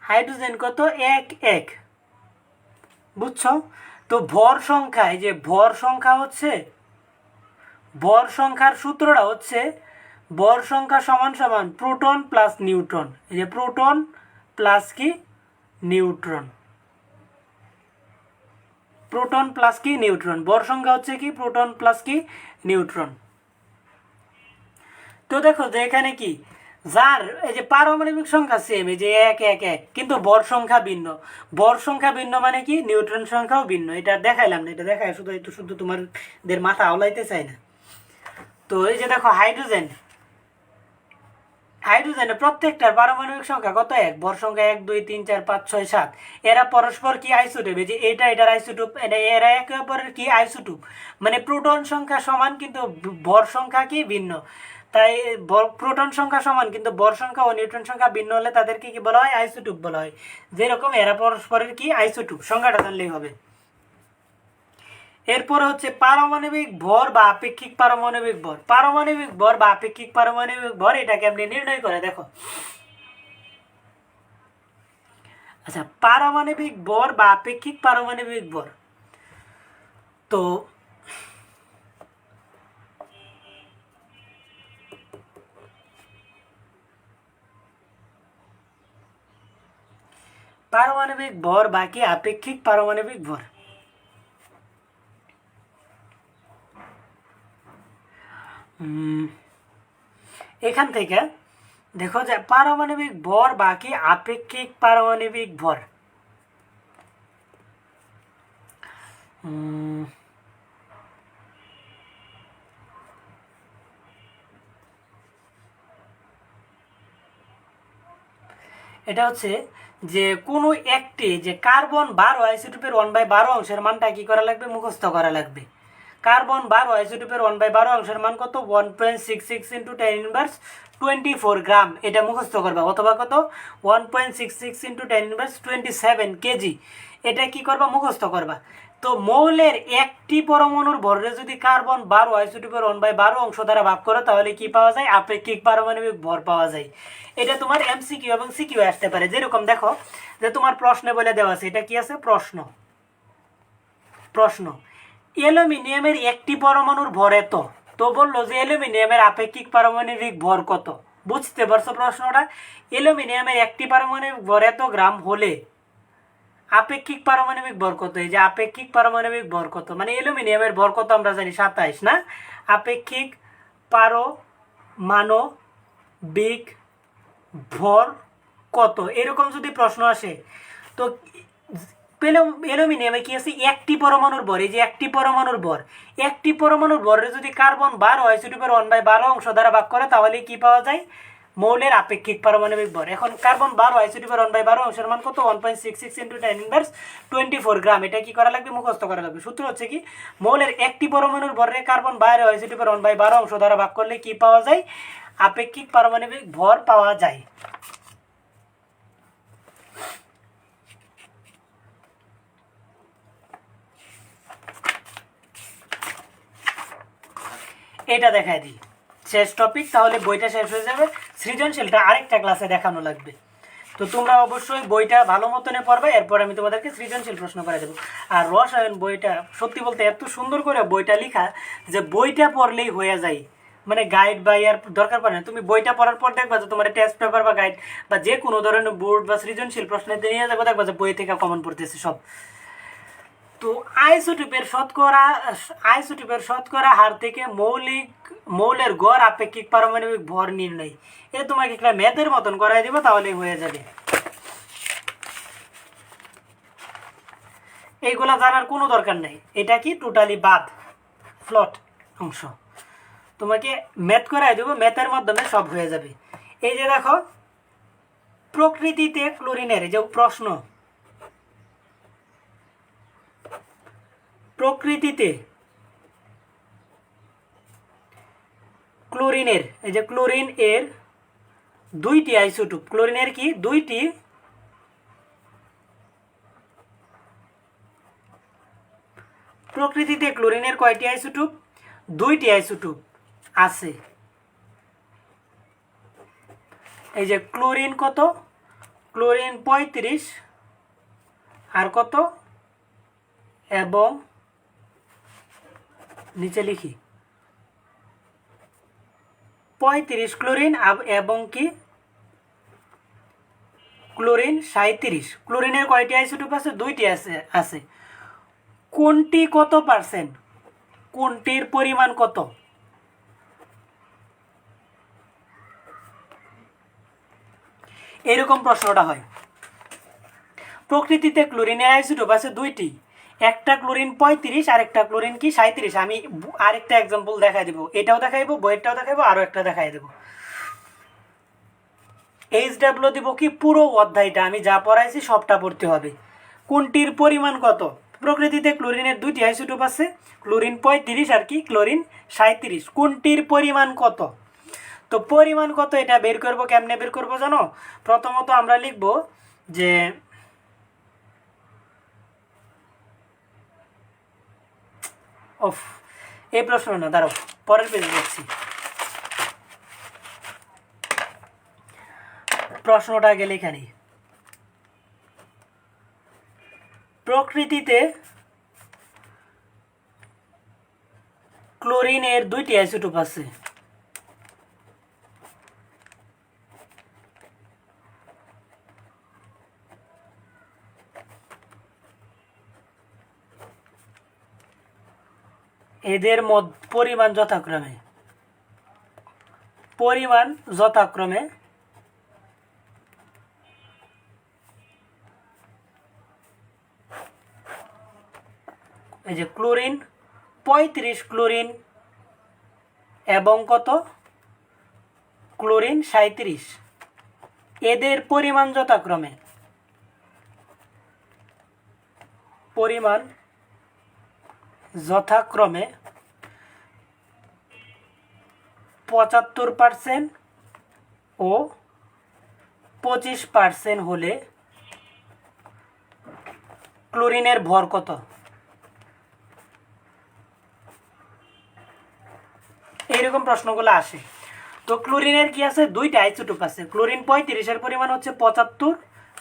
হাইড্রোজেন কত? 1 1। বুঝছো? তো ভর সংখ্যা, এই যে ভর সংখ্যা হচ্ছে, ভর সংখ্যার সূত্রটা হচ্ছে ভর সংখ্যা সমান সমান প্রোটন প্লাস নিউট্রন। এই যে প্রোটন প্লাস কি? নিউট্রন। প্রোটন প্লাস কি? নিউট্রন। ভর সংখ্যা হচ্ছে কি? প্রোটন প্লাস কি? নিউট্রন। তো দেখো যে এখানে কি, যার এই যে পারমাণবিক সংখ্যা সেম, এই যে 1 1 1, কিন্তু ভর সংখ্যা ভিন্ন। ভর সংখ্যা ভিন্ন মানে কি? নিউট্রন সংখ্যাও ভিন্ন। এটা দেখাইলাম না, এটা দেখায় শুধু একটু শুধু তোমাদের মাথা আওলাইতে চাই না। তো এই যে দেখো হাইড্রোজেন, হাইড্রোজেনের প্রত্যেকটার পারমাণবিক সংখ্যা কত? 1। ভর সংখ্যা 1 2 3 4 5 6 7। এরা পরস্পর কি? আইসোটোপ। এই যে এটা এটার আইসোটোপ, এরা একে অপরের কি? আইসোটোপ। মানে প্রোটন সংখ্যা সমান কিন্তু ভর সংখ্যা কি? ভিন্ন। তাই প্রোটন সংখ্যা সমান কিন্তু ভর সংখ্যা ও নিউট্রন সংখ্যা ভিন্ন হলে তাদেরকে কি বলা হয়? আইসোটোপ বলা হয়। যেরকম এরা পরস্পরের কি? আইসোটোপ। সংখ্যাটা জানলেই হবে। এরপরে হচ্ছে পারমাণবিক ভর বা আপেক্ষিক পারমাণবিক ভর। পারমাণবিক ভর বা আপেক্ষিক পারমাণবিক ভর এটাকে আপনি নির্ণয় করে দেখো। আচ্ছা, পারমাণবিক ভর বা আপেক্ষিক পারমাণবিক ভর, তো পারমাণবিক ভর বা কি আপেক্ষিক পারমাণবিক ভর, এখান থেকে দেখো যে পারমাণবিক ভর বা কি আপেক্ষিক পারমাণবিক ভর, এটা হচ্ছে যে কোনো একটি যে কার্বন 12 আইসোটোপের 1/12 অংশের মানটা কি করা লাগবে? মুখস্থ করা লাগবে। কার্বন 12 আইসোটোপের 1/12 অংশের মান কত? 1.66 × 10⁻24 গ্রাম। এটা মুখস্থ করবা। অথবা কত? 1.66 × 10⁻27 কেজি। এটা কি করবা? মুখস্থ করবা। তো মৌলের একটি পরমাণুর ভরে যদি কার্বন 12 আইসোটোপের 1/12 অংশ দ্বারা ভাগ করো তাহলে কি পাওয়া যায়? আপেক্ষিক পারমাণবিক ভর পাওয়া যায়। এটা তোমার এমসিকিউ এবং সিকিউ আসতে পারে। যেরকম দেখো যে তোমার প্রশ্নে বলে দেওয়া আছে, এটা কি আছে? প্রশ্ন। প্রশ্ন, অ্যালুমিনিয়ামের একটি পরমাণুর ভর এত। তো বললো যে অ্যালুমিনিয়ামের আপেক্ষিক পারমাণবিক ভর কত? বুঝতে পারছো প্রশ্নটা? অ্যালুমিনিয়ামের একটি পারমাণবিক ভর এত গ্রাম হলে আপেক্ষিক পারমাণবিক ভর কত? এই যে আপেক্ষিক পারমাণবিক ভর কত, মানে অ্যালুমিনিয়ামের ভর কত আমরা জানি 27 না? আপেক্ষিক পারমাণবিক ভর কত, এরকম যদি প্রশ্ন আসে তো অ্যালুমিনিয়ামে কি আছে? একটি পরমাণুর ভর। এই যে একটি পরমাণুর ভর, একটি পরমাণুর ভরে যদি কার্বন 12 আইসোটোপের 1/12 অংশ দ্বারা ভাগ করে তাহলে কি পাওয়া যায়? মৌলের আপেক্ষিক পারমাণবিক ভর। এখন কার্বন 12 আইসোটোপের 1/12 অংশের মান কত? 1.66 × 10⁻24 গ্রাম। এটা কি করা লাগবে? মুখস্থ করা লাগবে। সূত্র হচ্ছে কি, মৌলের একটি পরমাণুর ভরে কার্বন 12 আইসোটোপের 1/12 অংশ দ্বারা ভাগ করলে কি পাওয়া যায়? আপেক্ষিক পারমাণবিক ভর পাওয়া যায়। এটা দেখাই দিই, শেষ টপিক। তাহলে বইটা শেষ হয়ে যাবে। সৃজনশীলটা আরেকটা ক্লাসে দেখানো লাগবে। তো তোমরা অবশ্যই বইটা ভালো মতনে পড়বে। এরপর আমি তোমাদেরকে সৃজনশীল প্রশ্ন করে দেবো। আর রসায়ন বইটা সত্যি বলতে এত সুন্দর করে বইটা লেখা যে বইটা পড়লেই হয়ে যায়। মানে গাইড বা ইয়ার দরকার পড়ে না। তুমি বইটা পড়ার পর দেখবা যে তোমার টেস্ট পেপার বা গাইড বা যে কোনো ধরনের বোর্ড বা সৃজনশীল প্রশ্ন নিয়ে যাবো, দেখবা যে বই থেকে কমন পড়তেছে সব। তো আইসোটোপের শতকরা হার থেকে মৌলের গড় আপেক্ষিক পারমাণবিক ভর নির্ণয়। এটা তোমাকে একটা ম্যাথের মতন করাই দিব, তাহলেই হয়ে যাবে। এইগুলা জানার কোনো দরকার নেই। এটা কি টোটালি বাদ, ফ্লট অংশ। তোমাকে ম্যাথ করাই দেবো, ম্যাথের মাধ্যমে সব হয়ে যাবে। এই যে দেখো, প্রকৃতিতে ক্লোরিনের যে প্রশ্ন, প্রকৃতিতে ক্লোরিনের, এই যে ক্লোরিন এর দুইটি আইসোটোপ, ক্লোরিনের কি দুইটি প্রকৃতিতে ক্লোরিনের কয়টি আইসোটোপ? দুইটি আইসোটোপ আছে। এই যে ক্লোরিন কত? ক্লোরিন 35 আর কত এবং নিচে লিখি 35 ক্লোরিন এবং কি ক্লোরিন 37। ক্লোরিনের কয়টি আইসোটোপ আছে? দুইটি আছে। কোনটি কত পার্সেন্ট? কোনটির পরিমাণ কত? এরকম প্রশ্নটা হয়। প্রকৃতিতে ক্লোরিনের আইসোটোপ আছে দুইটি, একটা ক্লোরিন 35 আর একটা ক্লোরিন কি 37। আমি আরেকটা এক্সাম্পল দেখাই দেব, এটাও দেখাইবো, বইয়েরটাও দেখাইবো, আরও একটা দেখাই দেব। HW দিব কি পুরো অধ্যায়টা আমি যা পড়াইছি সবটা পড়তে হবে। কোনটির পরিমাণ কত? প্রকৃতিতে ক্লোরিনের দুইটি আইসোটোপ আছে, ক্লোরিন 35 আর কি ক্লোরিন 37। কোনটির পরিমাণ কত? তো পরিমাণ কত এটা বের করব, কেমনে বের করব জানো? প্রথমত আমরা লিখব যে এই প্রশ্ন না, দাঁড়াও পরের পেজে যাচ্ছি। প্রশ্নটা গেলে এখানে, প্রকৃতিতে ক্লোরিনের দুইটি আইসোটোপ আছে, এদের পরিমাণ যথাক্রমে এই যে ক্লোরিন 35 ক্লোরিন এবং কত ক্লোরিন 37, এদের পরিমাণ যথাক্রমে 75% ও 25% হলে ক্লোরিনের ভর কত? এইরকম প্রশ্নগুলো আসে। তো ক্লোরিনের কি আছে? দুইটা আইসোটোপ আছে। ক্লোরিন 35 এর পরিমাণ হচ্ছে 75,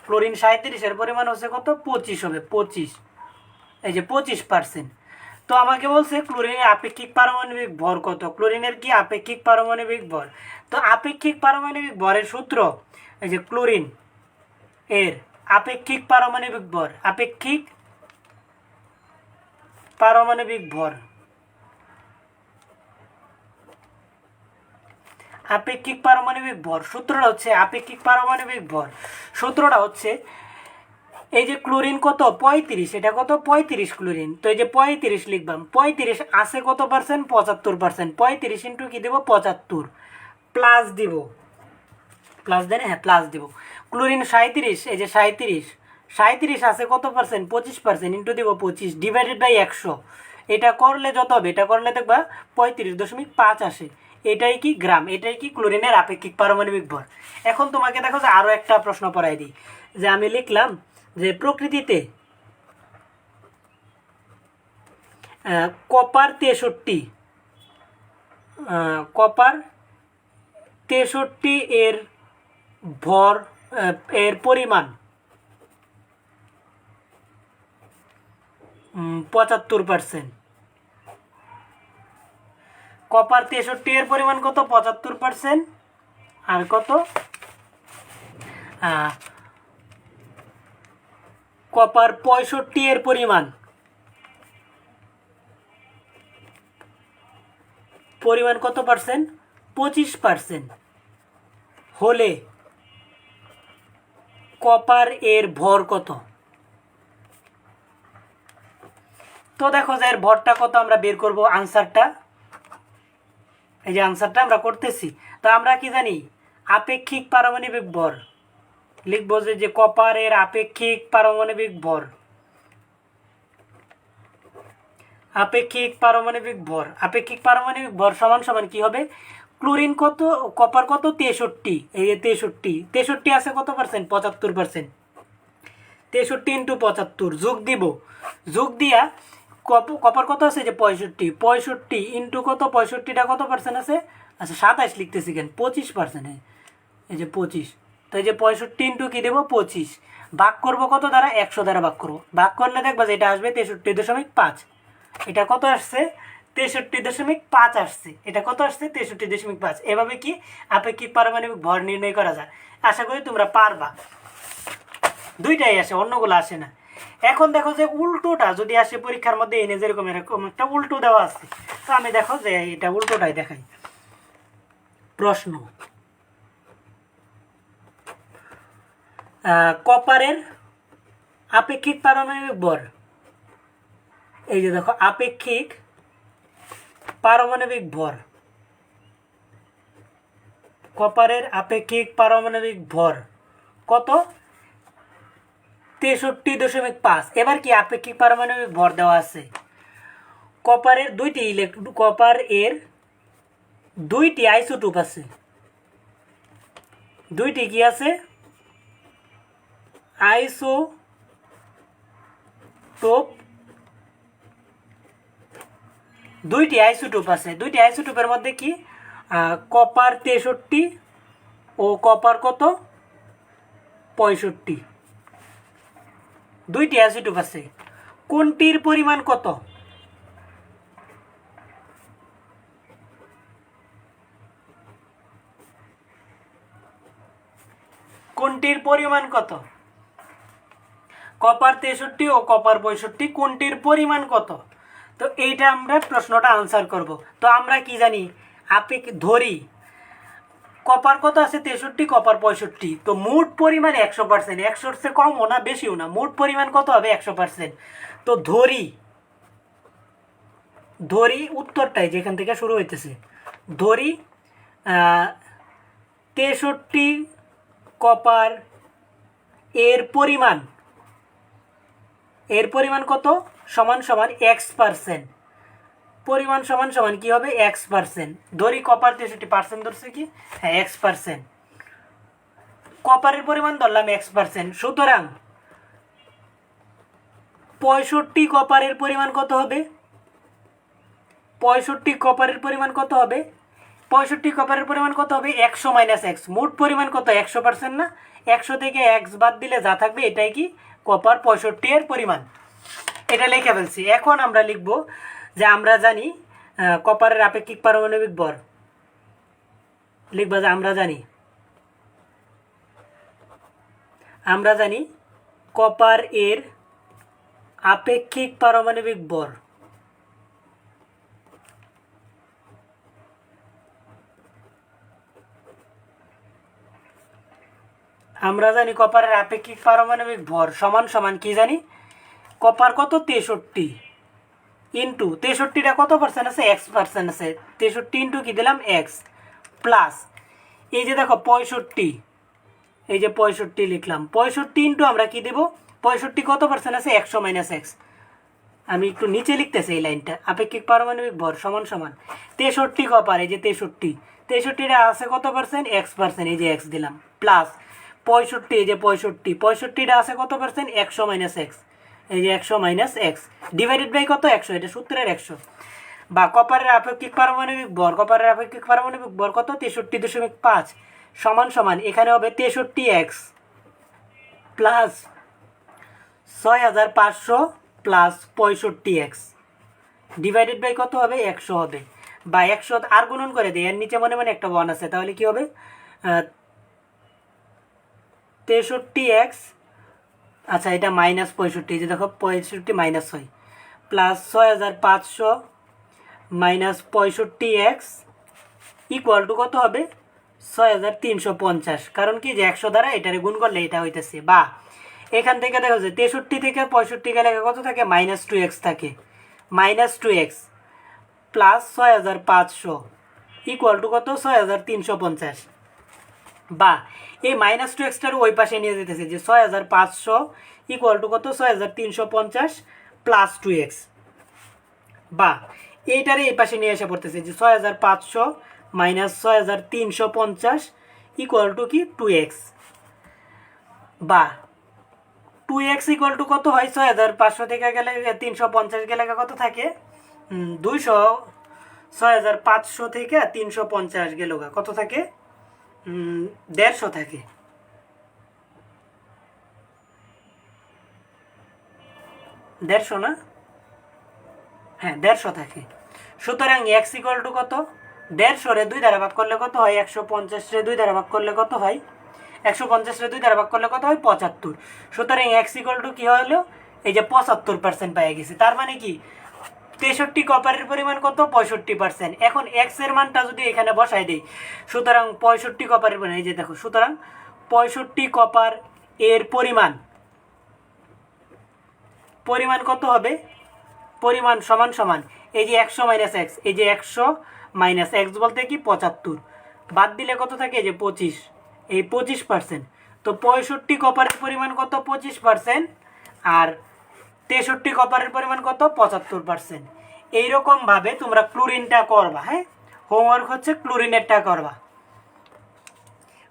ক্লোরিন 37 এর পরিমাণ হচ্ছে কত? 25 হবে, 25। এই যে 25%। তো আমাকে বলছে ক্লোরিনের আপেক্ষিক পারমাণবিক ভর কত? ক্লোরিনের কি আপেক্ষিক পারমাণবিক ভর? তো আপেক্ষিক পারমাণবিক ভরের সূত্র, এই যে ক্লোরিন এর আপেক্ষিক পারমাণবিক ভর, আপেক্ষিক পারমাণবিক ভর, আপেক্ষিক পারমাণবিক ভর সূত্রটা হচ্ছে, আপেক্ষিক পারমাণবিক ভর সূত্রটা হচ্ছে এই যে ক্লোরিন কত 35, এটা কত 35 ক্লোরিন। তো এই যে 35 লিখবাম, 35 আছে কত পার্সেন্ট? 75%। 35 ইন্টু কি দেবো? 75 প্লাস দিব, প্লাস দেন, হ্যাঁ প্লাস দিব। ক্লোরিন 37, এই যে 37 আছে কত পার্সেন্ট? 25%, ইন্টু দিব 25 ডিভাইডেড বাই 100। এটা করলে যত হবে? এটা করলে দেখবা 35.5 আসে। এটাই কি গ্রাম, এটাই কি ক্লোরিনের আপেক্ষিক পারমাণবিক ভর। এখন তোমাকে দেখো যে আরও একটা প্রশ্ন পড়াই দিই, যে আমি লিখলাম যে প্রকৃতিতে কপার 63 এর ভর এর পরিমাণ 75%। কপার 63 এর পরিমাণ কত? 75%। আর কত? কপার 65 এর পরিমাণ কত পার্সেন্ট? 25% হলে কপার এর ভর কত? তো দেখো যে এর ভরটা কত আমরা বের করব আনসারটা। এই যে আনসারটা আমরা করতেছি। তো আমরা কি জানি? আপেক্ষিক পারমাণবিক ভর লিখবো যে কপারের আপেক্ষিক পারমাণবিক ভর, আপেক্ষিক পারমাণবিক ভর সমান সমান কি হবে? ক্লোরিন কত, কপার কত 63, এই যে 63 আছে কত পার্সেন্ট, 75%। 63 × 75 যোগ দিব, যোগ দিয়া কপার কত আছে যে 65 ইন্টু কত, 65টা কত পার্সেন্ট আছে, আচ্ছা 27 লিখতেছি কেন, 25%, এই যে 25, তো এই যে 65 ইন্টু কি দেবো 25, ভাগ করবো কত দ্বারা, 100 দ্বারা ভাগ করবো, ভাগ করলে দেখবা যে এটা আসবে 63.5, এটা কত আসছে 63.5 আসছে, এটা কত আসছে 63.5। এভাবে কি আপেক্ষিক পারমাণবিক ভর নির্ণয় করা যায়। আশা করি তোমরা পারবা, দুইটাই আসে, অন্যগুলো আসে না। এখন দেখো যে উল্টোটা যদি আসে পরীক্ষার মধ্যে, এনে যেরকম এরকম একটা উল্টো দেওয়া আছে, তো আমি দেখো যে এটা উল্টোটাই দেখাই। প্রশ্ন, কপারের আপেক্ষিক পারমাণবিক ভর, এই যে দেখো আপেক্ষিক পারমাণবিক ভর, কপারের আপেক্ষিক পারমাণবিক ভর কত, 63.5। এবার কি আপেক্ষিক পারমাণবিক ভর দেওয়া আছে, কপারের দুইটি কপার এর দুইটি আইসোটোপ আছে, দুইটি কি আছে, আইসোটোপ, দুইটি আইসোটোপ আছে। দুইটি আইসোটোপের মধ্যে কি কপার 63 ও কপার কত 65, দুইটি আইসোটোপ আছে। কোনটির পরিমাণ কত, কোনটির পরিমাণ কত, কপার 63 ও কপার 65, কোনটির পরিমাণ কত। তো এইটা আমরা প্রশ্নটা আনসার করব। তো আমরা কি জানি, ধরি কপার কত আছে 63, কপার 65, তো মোট পরিমাণ 100%, 100-র চেয়ে কমও না বেশিও না, মোট পরিমাণ কত হবে 100%। তো ধরি উত্তরটাই যেখান থেকে শুরু হইতেছে, ধরি 63 কপার এর পরিমাণ কত, সমান সমান X%, পরিমাণ সমান সমান কি হবে X%। ধরি কপার 63% ধরছে কি, হ্যাঁ X%, কপারের পরিমাণ ধরলাম X%, সুতরাং 65 কপারের পরিমাণ কত হবে, 65 কপারের পরিমাণ কত হবে, 65 কপারের পরিমাণ কত হবে 100 - X, মোট পরিমাণ কত 100% না, 100 থেকে X বাদ দিলে যা থাকবে এটাই কি কপার 65 এর পরিমাণ। এটা লিখে ফেলছি। এখন আমরা লিখব যে আমরা জানি কপারের আপেক্ষিক পারমাণবিক ভর, লিখবা যে আমরা জানি কপার এর আপেক্ষিক পারমাণবিক ভর, আমরা জানি কপারের আপেক্ষিক পারমাণবিক ভর সমান সমান কি জানি, কপার কত 63 ইন্টু 63টা কত পার্সেন্ট আছে, X% আছে, 63 ইন্টু কি দিলাম X, প্লাস এই যে দেখো 65, এই যে 65 লিখলাম, 65 ইন্টু আমরা কি দেব, 65 কত পার্সেন্ট আছে 100 - X, আমি একটু নিচে লিখতেছি এই লাইনটা, আপেক্ষিক পারমাণবিক ভর সমান সমান 63 কপার, এই যে 63টা আছে কত পার্সেন্ট X%, এই যে X দিলাম, প্লাস 65, এই যে 65টা আছে কত পার্সেন্ট 100 - X, এই যে 100 - X ডিভাইডেড বাই কত 100, এটা সূত্রের 100, বা কপারের আপেক্ষিক পারমাণবিক ভর, কপারের আপেক্ষিক পারমাণবিক ভর কত 63.5 সমান সমান এখানে হবে 63X plus 6500 plus 65X divided by কত হবে 100 হবে, বা 100 আর গুণন করে দেয়, এর নিচে মনে মনে একটা 1 আছে, তাহলে কি হবে 63X, আচ্ছা এটা মাইনাস 65, যে দেখো 65 মাইনাস হয়, plus 6500 minus 65X equal to কত হবে 6350, কারণ কি যে 100 দ্বারা এটারে গুণ করলে এটা হইতেছে, বা এখান থেকে দেখা যায় 63 থেকে 65 গেলে কত থাকে -2x থাকে, -2x প্লাস 6500 ইকুয়াল টু কত 6350, বা এই -2xটার ওই পাশে নিয়ে যেতেছে, যে 6500 ইকুয়াল টু কত 6350 প্লাস 2x, বা এইটারে এই পাশে নিয়ে এসে পড়তেছে যে 6500 মাইনাস 6350 ইকুয়াল টু কি 2x, বা 2x ইকুয়াল টু কত হয় 6500 থেকে গেলে 350 গেলে কত থাকে 200, 6500 থেকে 350 গেল কত থাকে 150 থাকে, 150 না, হ্যাঁ 150 থাকে। সুতরাং x ইকুয়াল টু কত 150 রে 2 দ্বারা ভাগ করলে কত হয় 150 রে 2 দ্বারা ভাগ করলে কত হয় 150 রে 2 দ্বারা ভাগ করলে কত হয় 75। সুতরাং x ইকুয়াল টু কি হলো এই যে 75% পেয়ে গেছি। তার মানে কি 63 কপারের পরিমাণ কত 65%। এখন x এর মানটা যদি এখানে বসাই দেই, সুতরাং 65 কপারের পরিমাণ এই যে দেখো, সুতরাং 65 কপার এর পরিমাণ কত হবে, পরিমাণ সমান সমান এই যে 100 মাইনাস এক্স, এই যে 100 মাইনাস এক্স বলতে কি 75, বাদ দিলে কত থাকে এই যে 25, এই 25%। তো 65 কপারের পরিমাণ কত 25%, আর 63 কপারের পরিমাণ কত 75%। এইরকমভাবে তোমরা ক্লোরিনটা করবা। হ্যাঁ, হোমওয়ার্ক হচ্ছে ক্লোরিনেরটা করবা।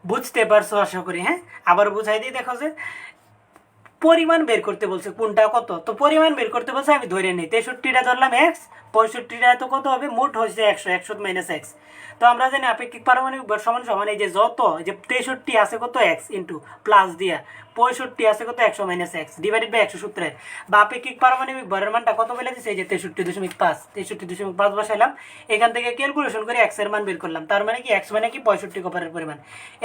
বুঝতে পারছো আশা করি। হ্যাঁ, আবার বুঝাই দিই, দেখো যে পরিমাণ বের করতে বলছে কোনটা কত, তো পরিমাণ বের করতে বলছে আমি ধরে নিই 63টা ধরলাম এক্স, 65টা তো কত হবে মোট হচ্ছে 100, 100 মাইনাস এক্স। তো আমরা জানি আপেক্ষিক পারমাণবিক ভর সমান সমান এই যে যত যে 63 আছে কত এক্স ইন্টু প্লাস দিয়া 65 আছে কত 100 মাইনাস এক্স ডিভাইডেড বাই 100 সূত্রের, বা আপেক্ষিক পারমাণবিক ভরের মানটা কত বলে দিচ্ছে এই যে 63.5, 63.5 বসাইলাম, এখান থেকে ক্যালকুলেশন করে এক্স এর মান বের করলাম। তার মানে কি এক্স মানে কি 65 কপারের পরিমাণ।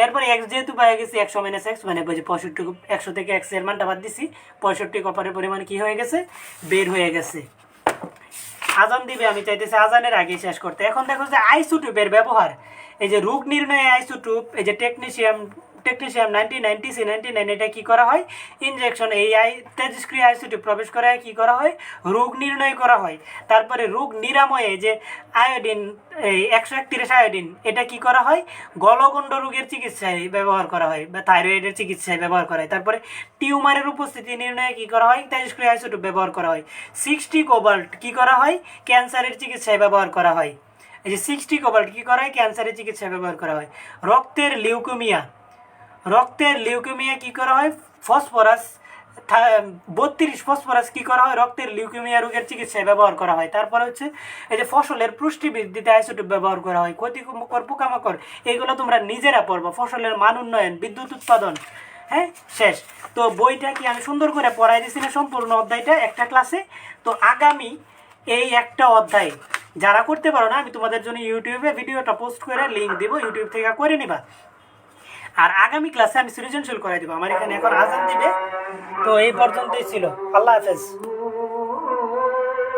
এরপর এক্স যেহেতু পাই গেছি 100 মাইনাস এক্স মানে 65, 100 থেকে এক্স এর মানটা বাদ দিছি, 65 কপারের পরিমাণ কি হয়ে গেছে বের হয়ে গেছে। আজান দিবে, আমি চাইতেছি আজানের আগে শেষ করতে। এখন দেখো যে আইসোটোপের ব্যবহার, এই যে রোগ নির্ণয়ে আইসোটোপ, এই যে টেকনিশিয়াম 90, C99 এটা কি করা হয় ইনজেকশন, এই তেজস্ক্রিয় আইসোটোপ প্রবেশ করা হয় কি করা হয় রোগ নির্ণয় করা হয়। তারপরে রোগ নিরাময়ে যে আয়োডিন, এই 131 আয়োডিন এটা কি করা হয় গলগণ্ড রোগের চিকিৎসায় ব্যবহার করা হয়, বা থাইরয়েডের চিকিৎসায় ব্যবহার করা হয়। তারপরে টিউমারের উপস্থিতি নির্ণয়ে কি করা হয় তেজস্ক্রিয় আইসোটোপ ব্যবহার করা হয়। 60 কোবাল্ট কি করা হয় ক্যান্সারের চিকিৎসায় ব্যবহার করা হয়। এই যে 60 কোবাল্ট কি করা হয় ক্যান্সারের চিকিৎসায় ব্যবহার করা হয়। রক্তের লিউকেমিয়া কি করা হয় ফসফরাস 32 ফসফরাস কি করা হয় রক্তের লিউকেমিয়া রোগের চিকিৎসায় ব্যবহার করা হয়। তারপরে হচ্ছে এই যে ফসলের পুষ্টি বৃদ্ধিতে আইসোটোপ ব্যবহার করা হয়। ক্ষতিকর পোকামাকড় এগুলো তোমরা নিজেরা পড়বা। ফসলের মান উন্নয়ন, বিদ্যুৎ উৎপাদন, হ্যাঁ শেষ। তো বইটা কি আমি সুন্দর করে পড়াই দিছি না সম্পূর্ণ অধ্যায়টা একটা ক্লাসে। তো আগামী এই একটা অধ্যায় যারা করতে পারো না, আমি তোমাদের জন্য ইউটিউবে ভিডিওটা পোস্ট করে লিঙ্ক দিব, ইউটিউব থেকে করে নিবা। আর আগামী ক্লাসে আমি সৃজনশীল করে দিব। আমার এখানে এখন আজান দিবে। তো এই পর্যন্তই ছিল। আল্লাহ হাফেজ।